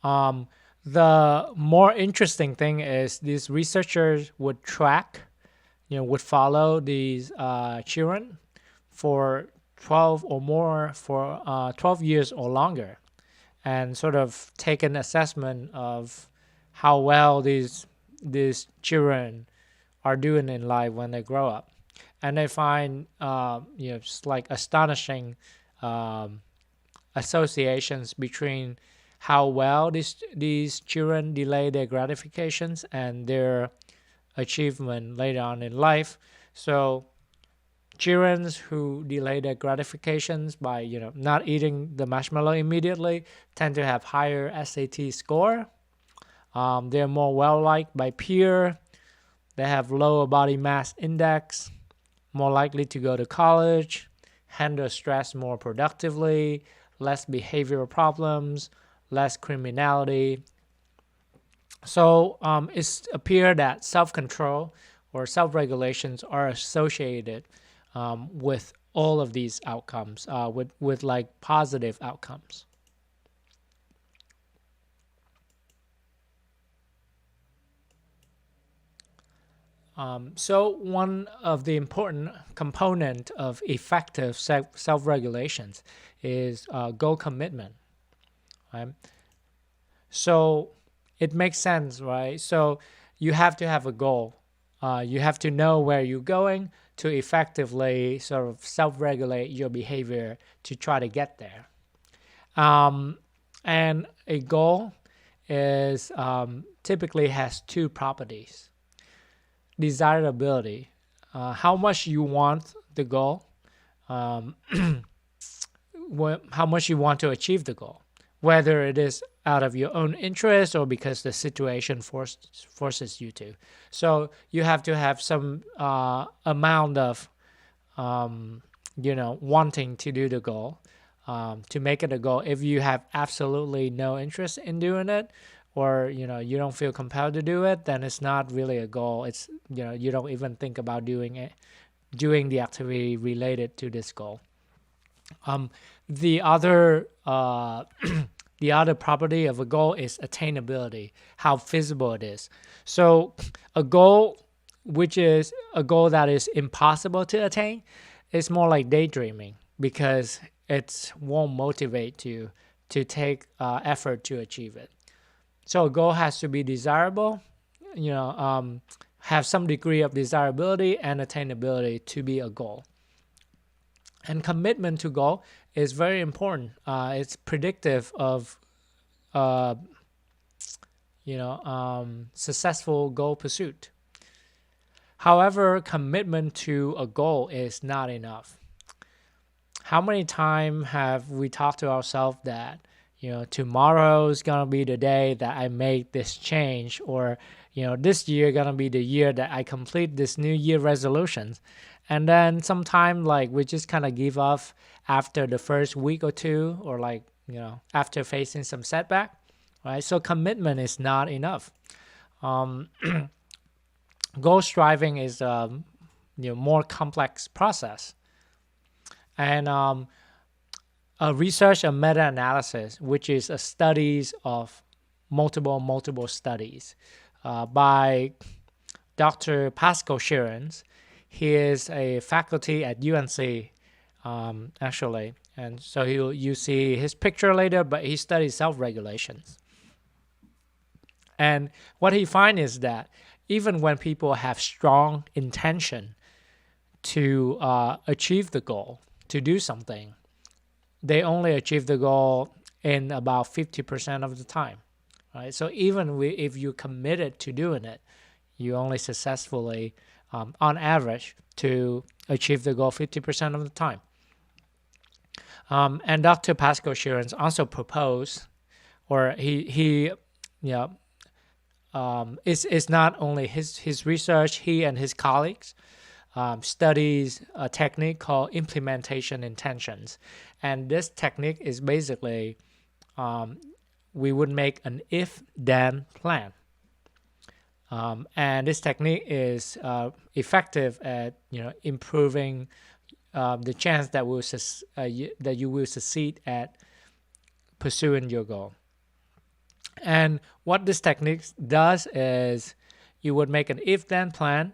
The more interesting thing is these researchers would track, would follow these children for 12 or more, for 12 years or longer, and sort of take an assessment of how well these children are doing in life when they grow up. And they find just like astonishing associations between how well these children delay their gratifications and their achievement later on in life. So children who delay their gratifications by not eating the marshmallow immediately tend to have higher SAT score. They're more well liked by peer. They have lower body mass index, more likely to go to college, handle stress more productively, less behavioral problems, less criminality. So it's appear that self-control or self-regulations are associated with all of these outcomes, with like positive outcomes. So one of the important component of effective self-regulations is goal commitment, right? So it makes sense, right? So you have to have a goal. You have to know where you're going to effectively sort of self-regulate your behavior to try to get there. And a goal is typically has two properties. Desirability, how much you want the goal, how much you want to achieve the goal, whether it is out of your own interest or because the situation forces you to. So you have to have some amount of wanting to do the goal, to make it a goal. If you have absolutely no interest in doing it, or you don't feel compelled to do it, then it's not really a goal. It's you don't even think about doing the activity related to this goal. The other the other property of a goal is attainability, how feasible it is. So a goal which is a goal that is impossible to attain is more like daydreaming, because it won't motivate you to take effort to achieve it. So a goal has to be desirable, have some degree of desirability and attainability to be a goal. And commitment to goal is very important. It's predictive of, successful goal pursuit. However, commitment to a goal is not enough. How many times have we talked to ourselves that tomorrow is gonna be the day that I make this change, or this year gonna be the year that I complete this New Year resolutions, and then sometime like we just kind of give up after the first week or two, or like after facing some setback, right? So commitment is not enough. Goal striving is more complex process, and a research and meta-analysis, which is a studies of multiple studies by Dr. Pascal Schirens. He is a faculty at UNC, actually, and so you see his picture later, but he studies self-regulations. And what he finds is that even when people have strong intention to achieve the goal, to do something, they only achieve the goal in about 50% of the time, right? So even if you're committed to doing it, you only successfully, on average, to achieve the goal 50% of the time. And Dr. Pascal Schirens also proposed, or he it's not only his research, he and his colleagues studies a technique called implementation intentions. And this technique is basically, we would make an if-then plan. And this technique is effective at improving the chance that that you will succeed at pursuing your goal. And what this technique does is you would make an if-then plan.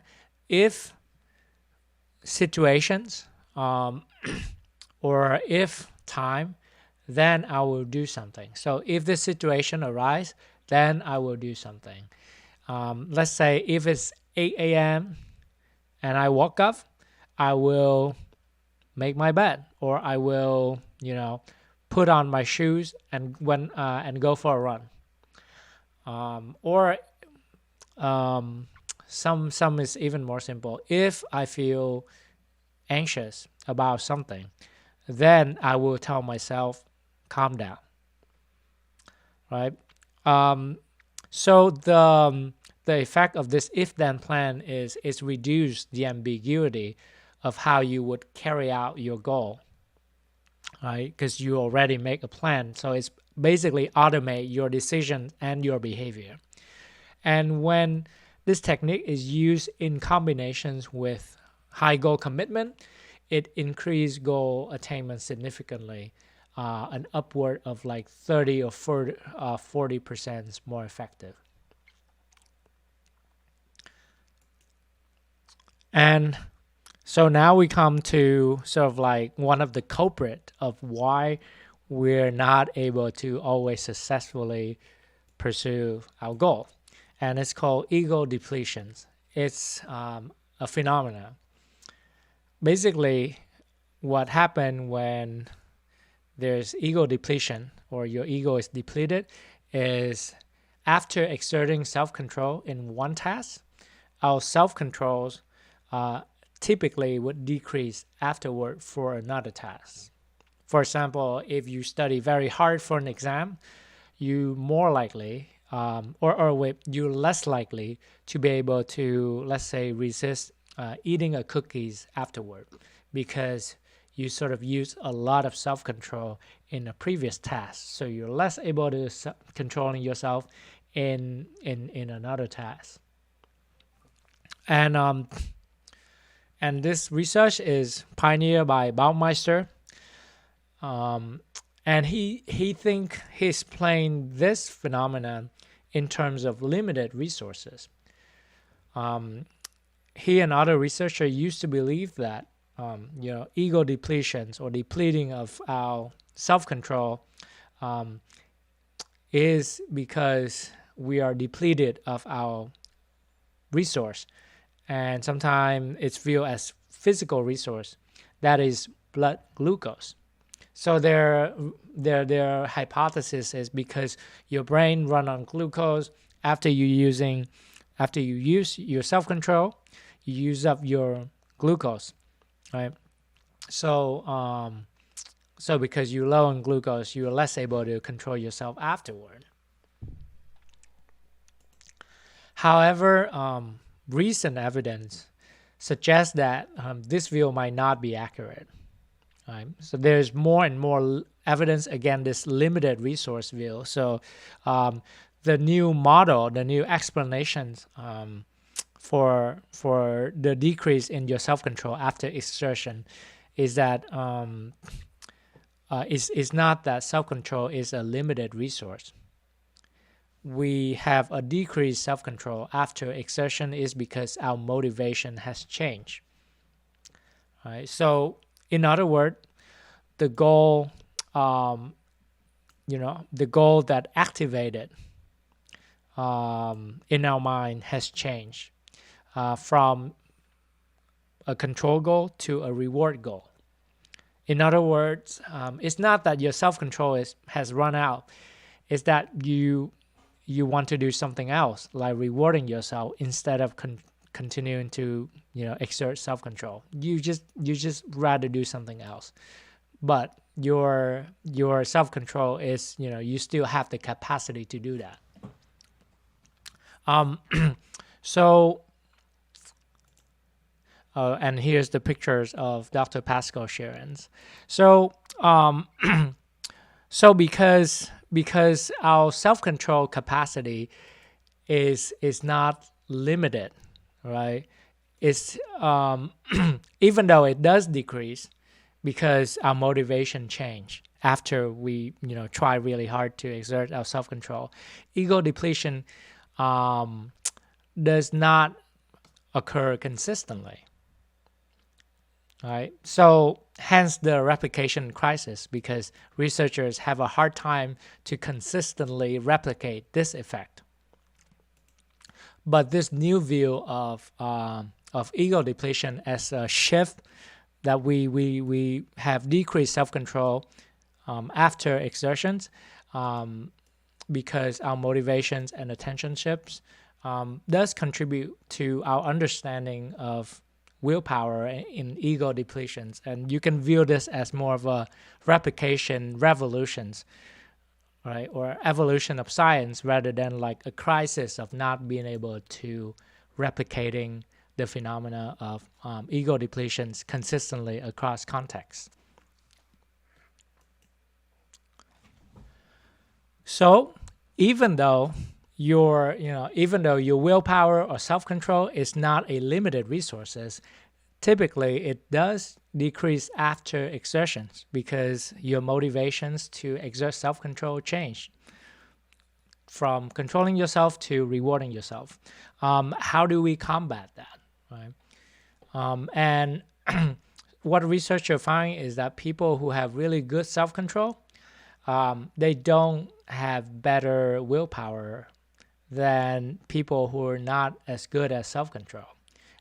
If situations or if time, then I will do something. So if this situation arises, then I will do something. Let's say if it's 8 a.m. and I woke up, I will make my bed, or I will, put on my shoes and go for a run. Or some is even more simple. If I feel anxious about something, then I will tell myself, calm down, right? So the effect of this if-then plan is reduce the ambiguity of how you would carry out your goal, right? Because you already make a plan, so it's basically automate your decisions and your behavior. And when this technique is used in combinations with high goal commitment, it increases goal attainment significantly, an upward of like 30 or 40% more effective. And so now we come to sort of like one of the culprit of why we're not able to always successfully pursue our goal. And it's called ego depletions. It's a phenomenon. Basically, what happens when there's ego depletion or your ego is depleted is after exerting self-control in one task, our self-controls typically would decrease afterward for another task. For example, if you study very hard for an exam, you more likely you're less likely to be able to, let's say, resist eating a cookies afterward because you sort of use a lot of self-control in a previous task. So you're less able to controlling yourself in another task. And this research is pioneered by Baumeister. And he think he's playing this phenomenon in terms of limited resources. He and other researchers used to believe that ego depletions or depleting of our self-control is because we are depleted of our resource, and sometimes it's viewed as physical resource, that is blood glucose. So their hypothesis is because your brain run on glucose after you use your self-control, you use up your glucose, right? So so because you're low on glucose, you're less able to control yourself afterward. However, recent evidence suggests that this view might not be accurate. Right? So there's more and more evidence against this limited resource view. So the new model, the new explanations for the decrease in your self-control after exertion is that it's not that self-control is a limited resource. We have a decreased self-control after exertion is because our motivation has changed. Right? So in other words, the goal, the goal that activated in our mind has changed from a control goal to a reward goal. In other words, it's not that your self-control has run out. It's that you want to do something else, like rewarding yourself instead of continuing to exert self-control. You just rather do something else, but your self-control is you still have the capacity to do that. So and here's the pictures of Dr. Pascal Sherens. So so because our self-control capacity is not limited, right? It's even though it does decrease because our motivation change after we try really hard to exert our self-control, ego depletion does not occur consistently, right? So hence the replication crisis, because researchers have a hard time to consistently replicate this effect. But this new view of ego depletion as a shift that we have decreased self-control after exertions because our motivations and attention shifts does contribute to our understanding of willpower in ego depletions. And you can view this as more of a replication revolutions, right? Or evolution of science rather than like a crisis of not being able to replicating the phenomena of ego depletions consistently across contexts. So even though your willpower or self-control is not a limited resources, typically it does decrease after exertions because your motivations to exert self-control change from controlling yourself to rewarding yourself. How do we combat that, right? And what researchers find is that people who have really good self-control, they don't have better willpower than people who are not as good at self-control.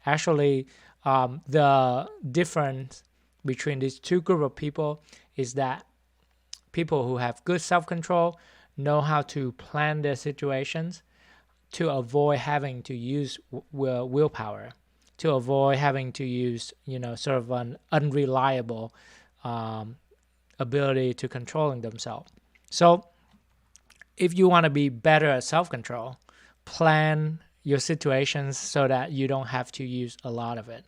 Actually, the difference between these two groups of people is that people who have good self-control know how to plan their situations to avoid having to use willpower, to avoid having to use, sort of an unreliable ability to controlling themselves. So if you want to be better at self-control, plan your situations so that you don't have to use a lot of it.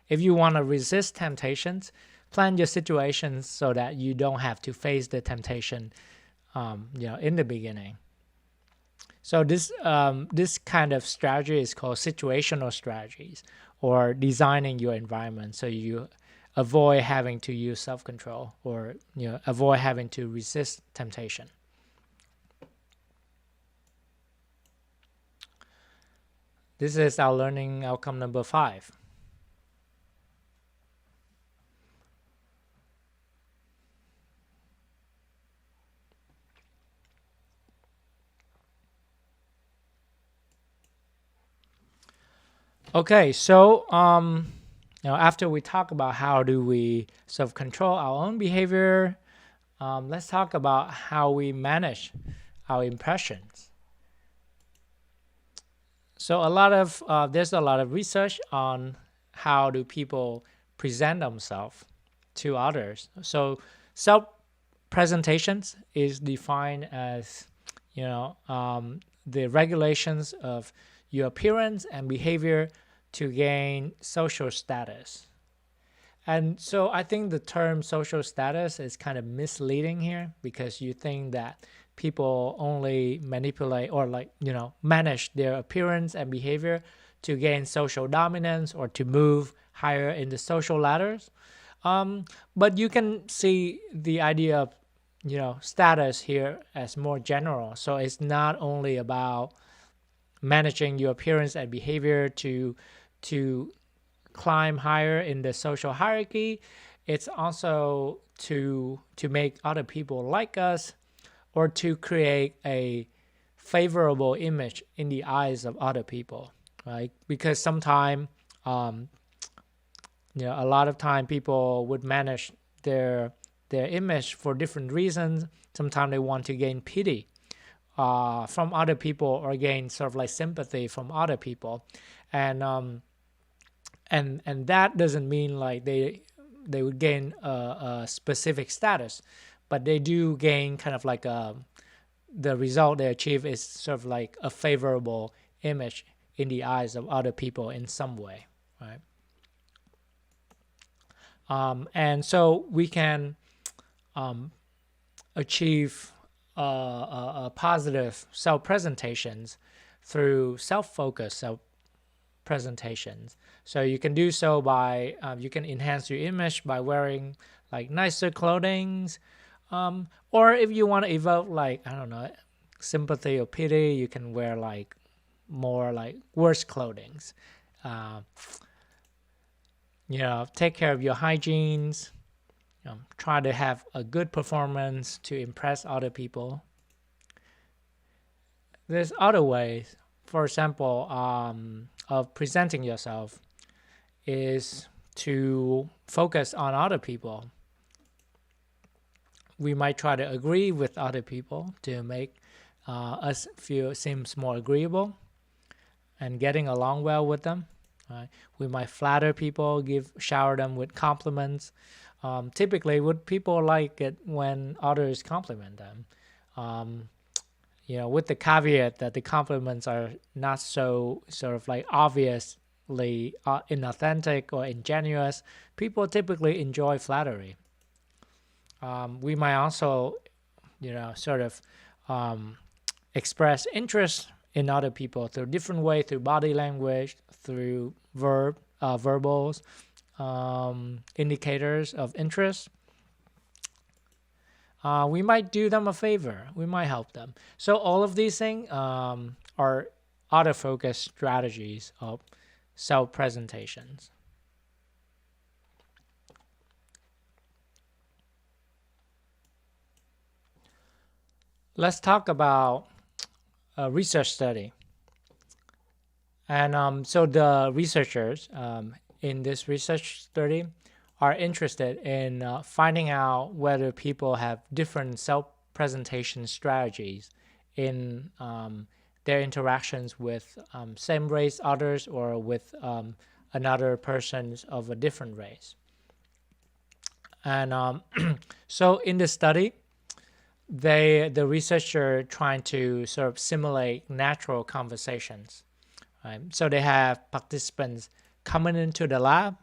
If you want to resist temptations, plan your situations so that you don't have to face the temptation, in the beginning. So this kind of strategy is called situational strategies, or designing your environment so you avoid having to use self-control, or avoid having to resist temptation. This is our learning outcome number 5. Okay, so after we talk about how do we self-control our own behavior, let's talk about how we manage our impressions. So there's a lot of research on how do people present themselves to others. So self-presentations is defined as, the regulations of your appearance and behavior to gain social status. And so I think the term social status is kind of misleading here, because you think that people only manipulate or manage their appearance and behavior to gain social dominance or to move higher in the social ladders. But you can see the idea of status here as more general. So it's not only about managing your appearance and behavior to climb higher in the social hierarchy. It's also to make other people like us, or to create a favorable image in the eyes of other people, right? Because sometimes, a lot of time people would manage their image for different reasons. Sometimes they want to gain pity from other people, or gain sort of like sympathy from other people, and that doesn't mean like they would gain a specific status, but they do gain kind of like the result they achieve is sort of like a favorable image in the eyes of other people in some way, right? And so we can achieve a positive self-presentations through self-focused presentations. So you can do so by you can enhance your image by wearing like nicer clothing, or if you want to evoke like, I don't know, sympathy or pity, you can wear like more like worse clothing. Take care of your hygienes. Try to have a good performance to impress other people. There's other ways. For example, of presenting yourself is to focus on other people. We might try to agree with other people to make us seems more agreeable and getting along well with them. Right? We might flatter people, shower them with compliments. Typically, would people like it when others compliment them? Um, with the caveat that the compliments are not so sort of like obviously inauthentic or ingenuous. People typically enjoy flattery. We might also, sort of express interest in other people through different ways, through body language, through verbals, indicators of interest. We might do them a favor. We might help them. So all of these things are other focused strategies of self-presentations. Let's talk about a research study. And so the researchers in this research study are interested in finding out whether people have different self-presentation strategies in their interactions with same race others or with another persons of a different race. And so in the study, the researcher trying to sort of simulate natural conversations. Right? So they have participants coming into the lab.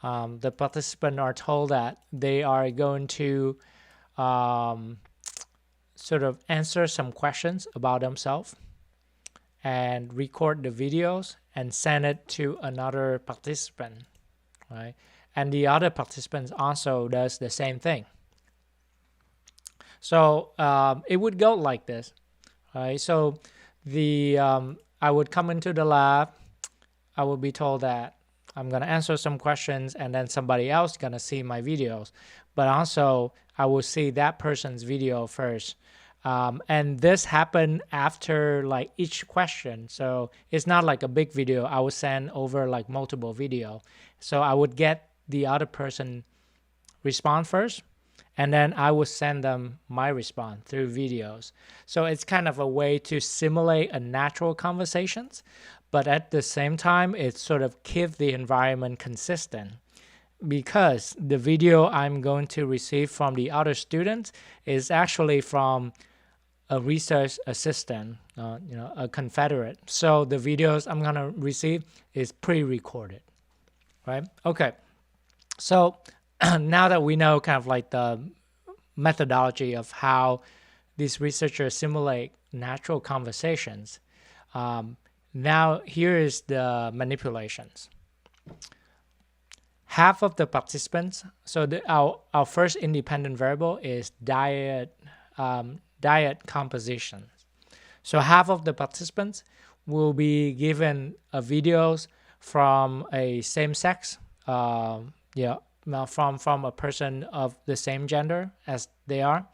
The participants are told that they are going to sort of answer some questions about themselves and record the videos and send it to another participant, right? And the other participants also does the same thing. So it would go like this, right? So I would come into the lab. I would be told that I'm going to answer some questions and then somebody else going to see my videos. But also, I will see that person's video first. And this happened after like each question. So it's not like a big video. I would send over like multiple video. So I would get the other person respond first, and then I would send them my response through videos. So it's kind of a way to simulate a natural conversations, but at the same time, it sort of keep the environment consistent, because the video I'm going to receive from the other students is actually from a research assistant, a confederate. So the videos I'm gonna receive is pre-recorded, right? Okay, so now that we know kind of like the methodology of how these researchers simulate natural conversations, now here is the manipulations. Half of the participants, so our first independent variable is diet composition. So half of the participants will be given videos from a same sex, from a person of the same gender as they are.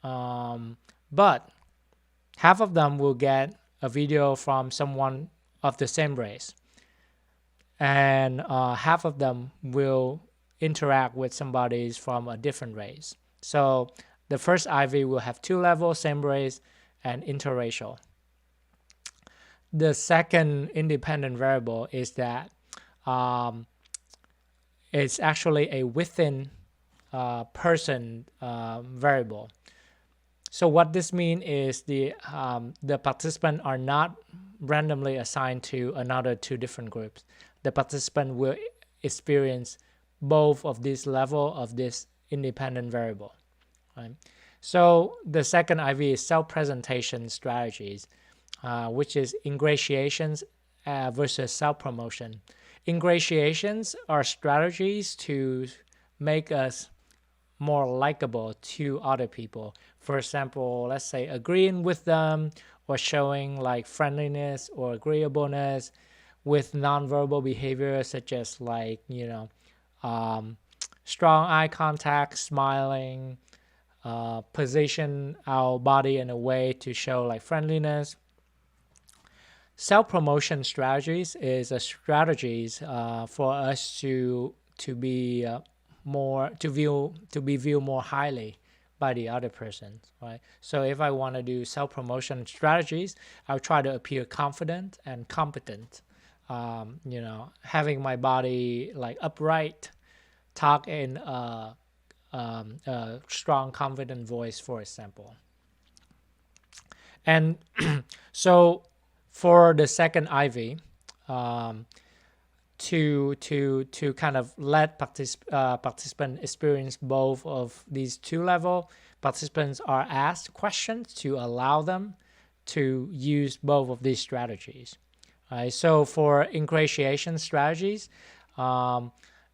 But half of them will get a video from someone of the same race. And half of them will interact with somebody from a different race. So the first IV will have two levels, same race and interracial. The second independent variable is that it's actually a within person variable. So what this means is the participants are not randomly assigned to another two different groups. The participant will experience both of these level of this independent variable. Right? So the second IV is self-presentation strategies, which is ingratiations versus self-promotion. Ingratiations are strategies to make us more likable to other people. For example, let's say agreeing with them or showing like friendliness or agreeableness with nonverbal behavior, such as like, strong eye contact, smiling, position our body in a way to show like friendliness. Self-promotion strategies is a strategies for us to be viewed more highly by the other person, right? So if I want to do self-promotion strategies, I'll try to appear confident and competent having my body like upright, talk in a strong, confident voice, for example. And so for the second IV, to kind of let participant experience both of these two levels, participants are asked questions to allow them to use both of these strategies. Right? So for ingratiation strategies,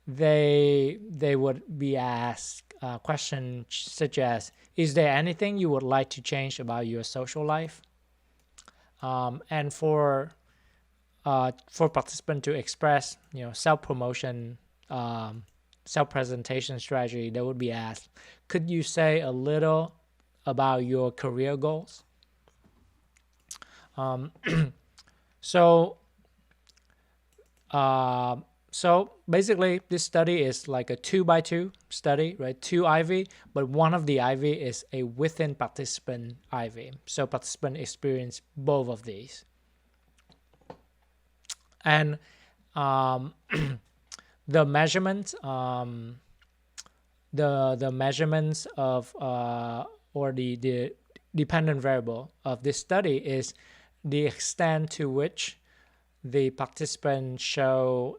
they would be asked questions such as, is there anything you would like to change about your social life? And for participants to express, self-promotion, self-presentation strategy, they would be asked, could you say a little about your career goals? So basically, this study is like a 2x2 study, right? 2 IV, but one of the IV is a within participant IV. So participant experience both of these. And the measurements, the measurements of or the dependent variable of this study is the extent to which the participants show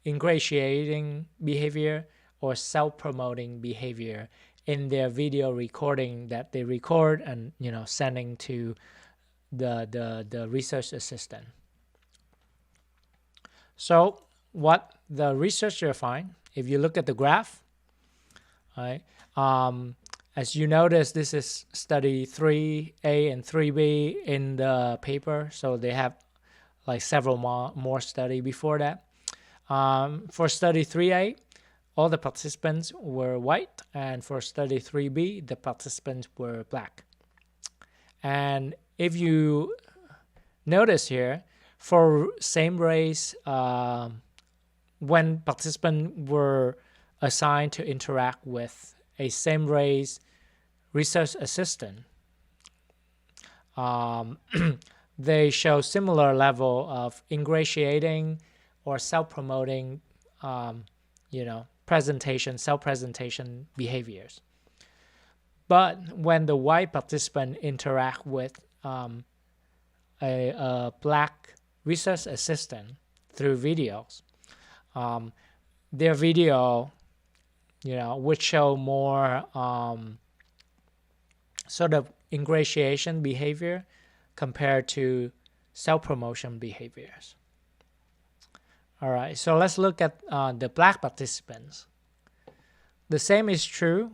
ingratiating behavior or self-promoting behavior in their video recording that they record and sending to the research assistant. So what the researcher find, if you look at the graph, right? As you notice, this is study 3A and 3B in the paper, so they have like several more study before that. For study 3A, all the participants were white, and for study 3B, the participants were black. And if you notice here, for same race, when participants were assigned to interact with a same race research assistant, they show similar level of ingratiating or self-promoting, self-presentation behaviors. But when the white participant interact with a black research assistant through videos, their video, would show more sort of ingratiation behavior compared to self-promotion behaviors. All right, so let's look at the black participants. The same is true.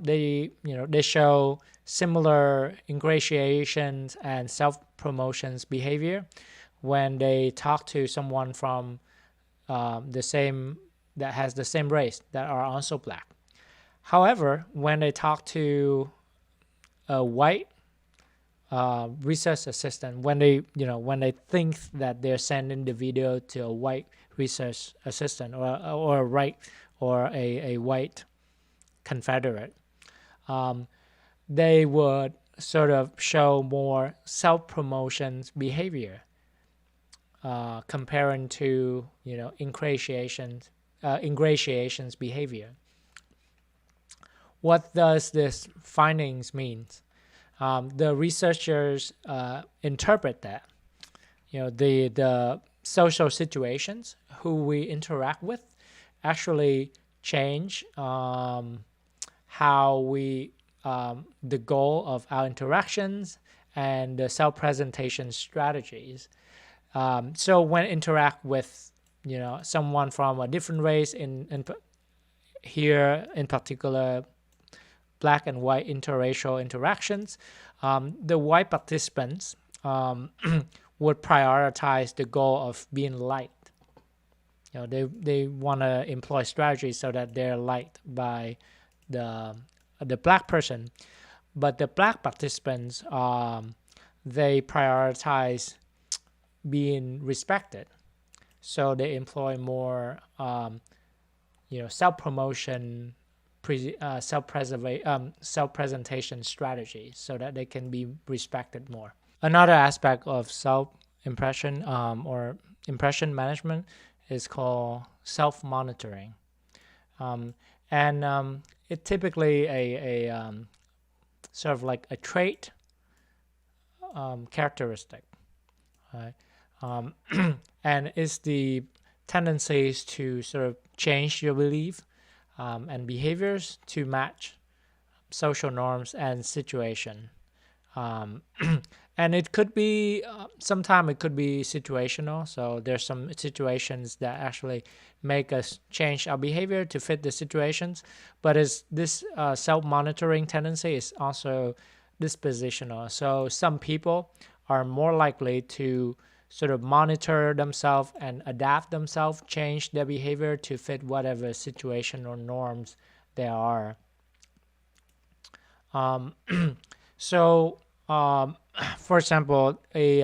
They show similar ingratiations and self-promotions behavior when they talk to someone from that has the same race that are also black. However, when they talk to a white research assistant, when they think that they're sending the video to a white research assistant or a white Confederate, they would sort of show more self-promotions behavior comparing to ingratiations behavior. What does this findings mean? The researchers interpret that the social situations who we interact with actually change how we the goal of our interactions and the self-presentation strategies. So when interact with someone from a different race, here in particular black and white interracial interactions, the white participants would prioritize the goal of being liked. They want to employ strategies so that they're liked by the black person, but the black participants they prioritize being respected, so they employ more self-promotion, self-presentation strategies so that they can be respected more. Another aspect of impression or impression management is called self-monitoring. Um, and it typically a sort of like a trait characteristic, right? Um, and it's the tendencies to sort of change your belief and behaviors to match social norms and situation. Um, and it could be sometimes it could be situational. So there's some situations that actually make us change our behavior to fit the situations, but is this self-monitoring tendency is also dispositional. So some people are more likely to sort of monitor themselves and adapt themselves, change their behavior to fit whatever situation or norms there are. um, so for example, a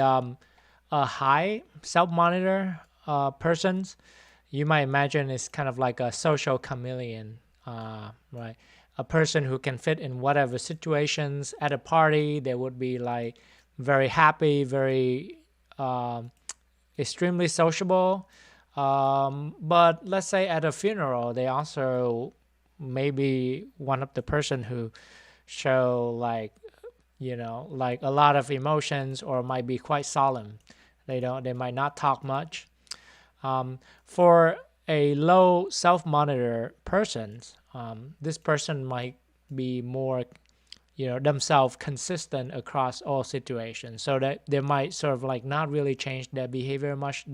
high self-monitor persons, you might imagine is kind of like a social chameleon, right? A person who can fit in whatever situations. At a party, they would be like very happy, very extremely sociable. But let's say at a funeral, they also maybe one of the person who show like like a lot of emotions or might be quite solemn. They might not talk much. For a low self-monitor persons, this person might be more themselves consistent across all situations, so that they might sort of like not really change their behavior much.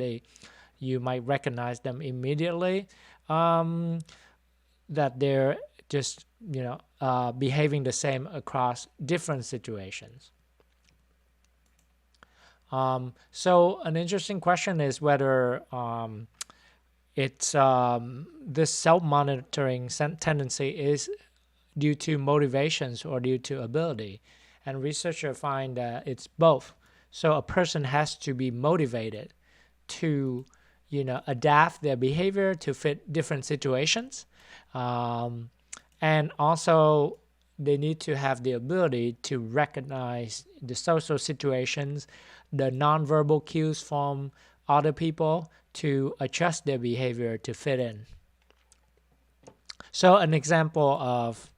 You might recognize them immediately, that they're just behaving the same across different situations. So an interesting question is whether it's this self-monitoring tendency is due to motivations or due to ability. And researchers find that it's both. So a person has to be motivated to adapt their behavior to fit different situations. And also they need to have the ability to recognize the social situations, the nonverbal cues from other people to adjust their behavior to fit in. So an example of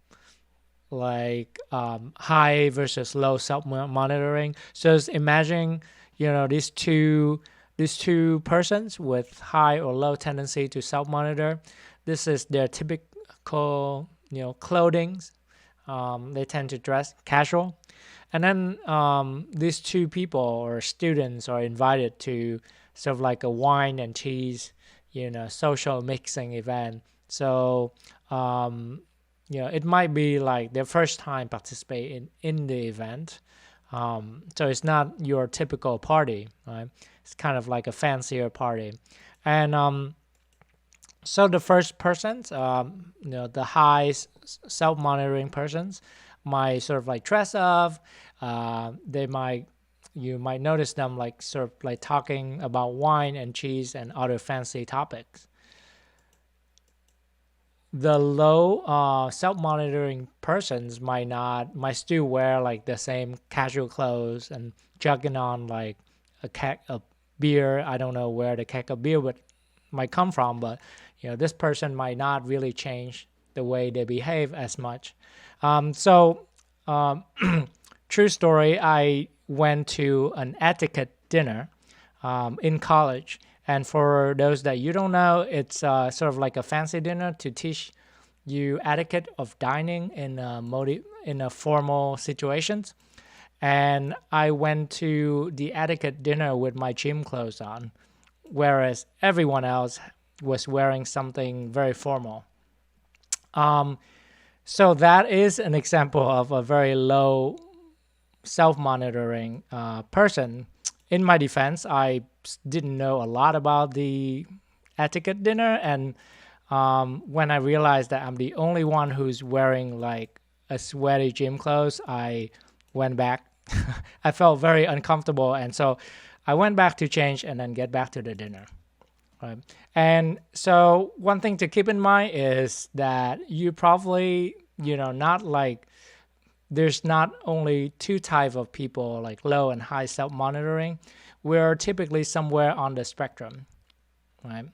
like high versus low self-monitoring. So imagine these two persons with high or low tendency to self-monitor. This is their typical clothing. They tend to dress casual, and then these two people or students are invited to sort of like a wine and cheese social mixing event. So it might be like their first time participating in the event. So it's not your typical party, right? It's kind of like a fancier party. And so the first persons, the high self-monitoring persons might sort of like dress up. You might notice them like sort of like talking about wine and cheese and other fancy topics. The low self-monitoring persons might still wear like the same casual clothes and chugging on like a keg of beer. I don't know where the keg of beer might come from, but this person might not really change the way they behave as much. So true story, I went to an etiquette dinner in college. And for those that you don't know, it's sort of like a fancy dinner to teach you etiquette of dining in a formal situations. And I went to the etiquette dinner with my gym clothes on, whereas everyone else was wearing something very formal. So that is an example of a very low self-monitoring person. In my defense, I didn't know a lot about the etiquette dinner, and when I realized that I'm the only one who's wearing like a sweaty gym clothes, I went back. I felt very uncomfortable, and so I went back to change and then get back to the dinner. Right. And so one thing to keep in mind is that you probably, not like there's not only two type of people like low and high self-monitoring. we're typically somewhere on the spectrum, right?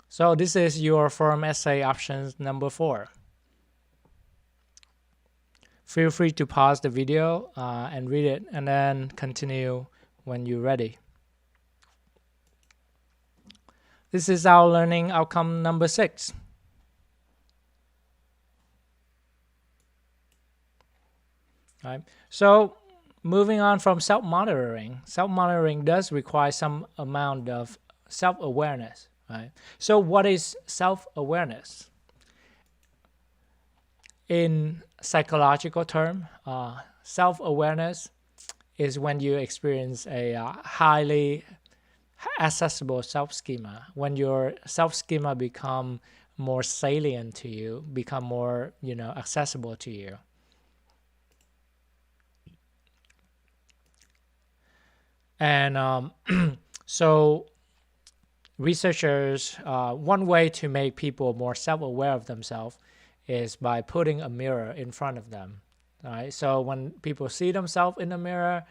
So this is your forum essay options number 4. Feel free to pause the video and read it, and then continue when you're ready. This is our learning outcome number 6. Right. So moving on from self-monitoring. Self-monitoring does require some amount of self-awareness. Right. So what is self-awareness? In psychological term, self-awareness is when you experience a highly accessible self-schema, when your self-schema become more salient to you, become more, accessible to you. And so researchers, one way to make people more self-aware of themselves is by putting a mirror in front of them. Right? So when people see themselves in the mirror,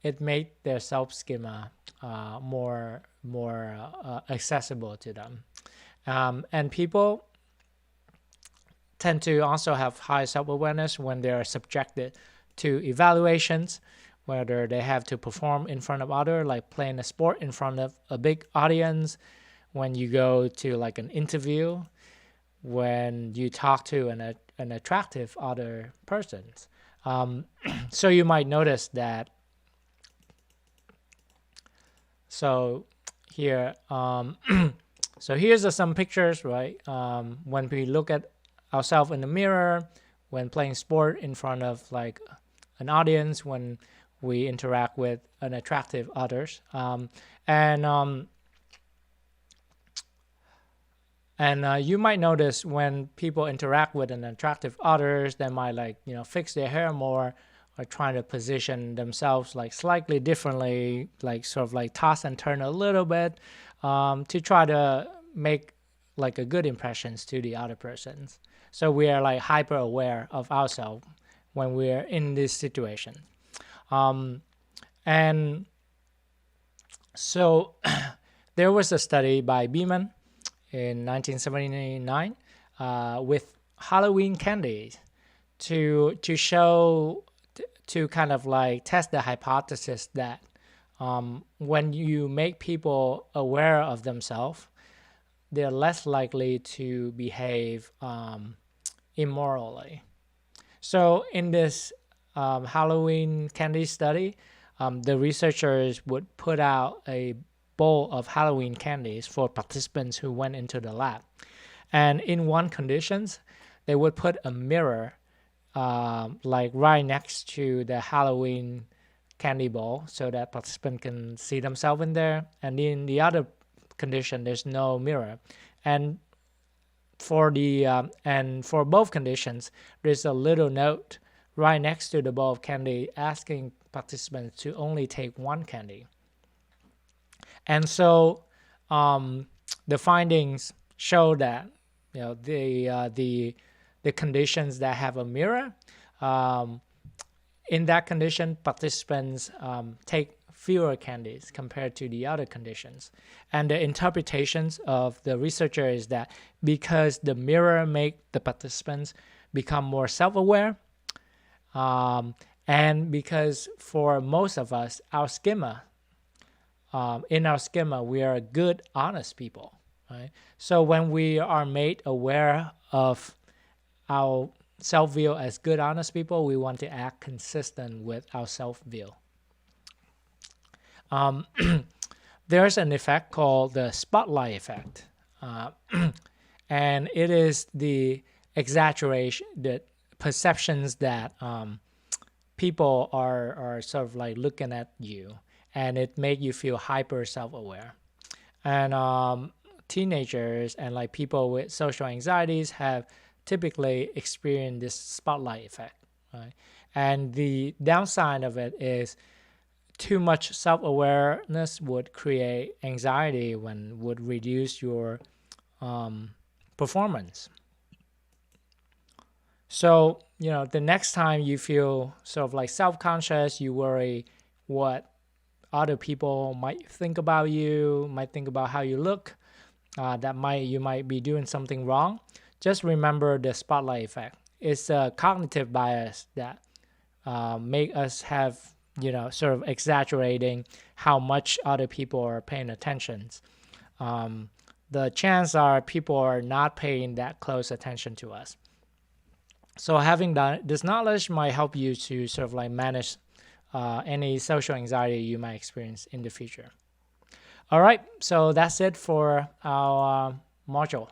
it makes their self-schema more accessible to them. And people tend to also have high self-awareness when they are subjected to evaluations, whether they have to perform in front of others, like playing a sport in front of a big audience, when you go to like an interview, when you talk to an attractive other person. So you might notice that. So here, so here's some pictures, right? When we look at ourselves in the mirror, when playing sport in front of like an audience, when we interact with an attractive others, and you might notice when people interact with an attractive others, they might fix their hair more, or trying to position themselves like slightly differently, like sort of like toss and turn a little bit, to try to make like a good impressions to the other persons. So we are like hyper aware of ourselves when we're in this situation. And so there was a study by Beeman in 1979 with Halloween candies to show, to kind of like test the hypothesis that when you make people aware of themselves, they're less likely to behave immorally. So in this Halloween candy study, the researchers would put out a bowl of Halloween candies for participants who went into the lab. And in one conditions, they would put a mirror like right next to the Halloween candy bowl so that participants can see themselves in there. And in the other condition, there's no mirror. And for both conditions, there's a little note right next to the bowl of candy asking participants to only take one candy. And so the findings show that the conditions that have a mirror, in that condition, participants take fewer candies compared to the other conditions. And the interpretations of the researcher is that because the mirror make the participants become more self-aware, and because for most of us, our schema, in our schema, we are good, honest people, right? So when we are made aware of our self-view as good, honest people, we want to act consistent with our self-view. There's an effect called the spotlight effect, and it is the exaggeration, the perceptions that people are sort of like looking at you, and it make you feel hyper self-aware. And teenagers and like people with social anxieties have typically experienced this spotlight effect, right? And the downside of it is too much self-awareness would create anxiety, would reduce your performance. So the next time you feel sort of like self-conscious, you worry, what other people might think about you, might think about how you look, you might be doing something wrong, just remember the spotlight effect. It's a cognitive bias that make us have, sort of exaggerating how much other people are paying attention. The chance are people are not paying that close attention to us. So having this knowledge might help you to sort of like manage any social anxiety you might experience in the future. All right, so that's it for our module.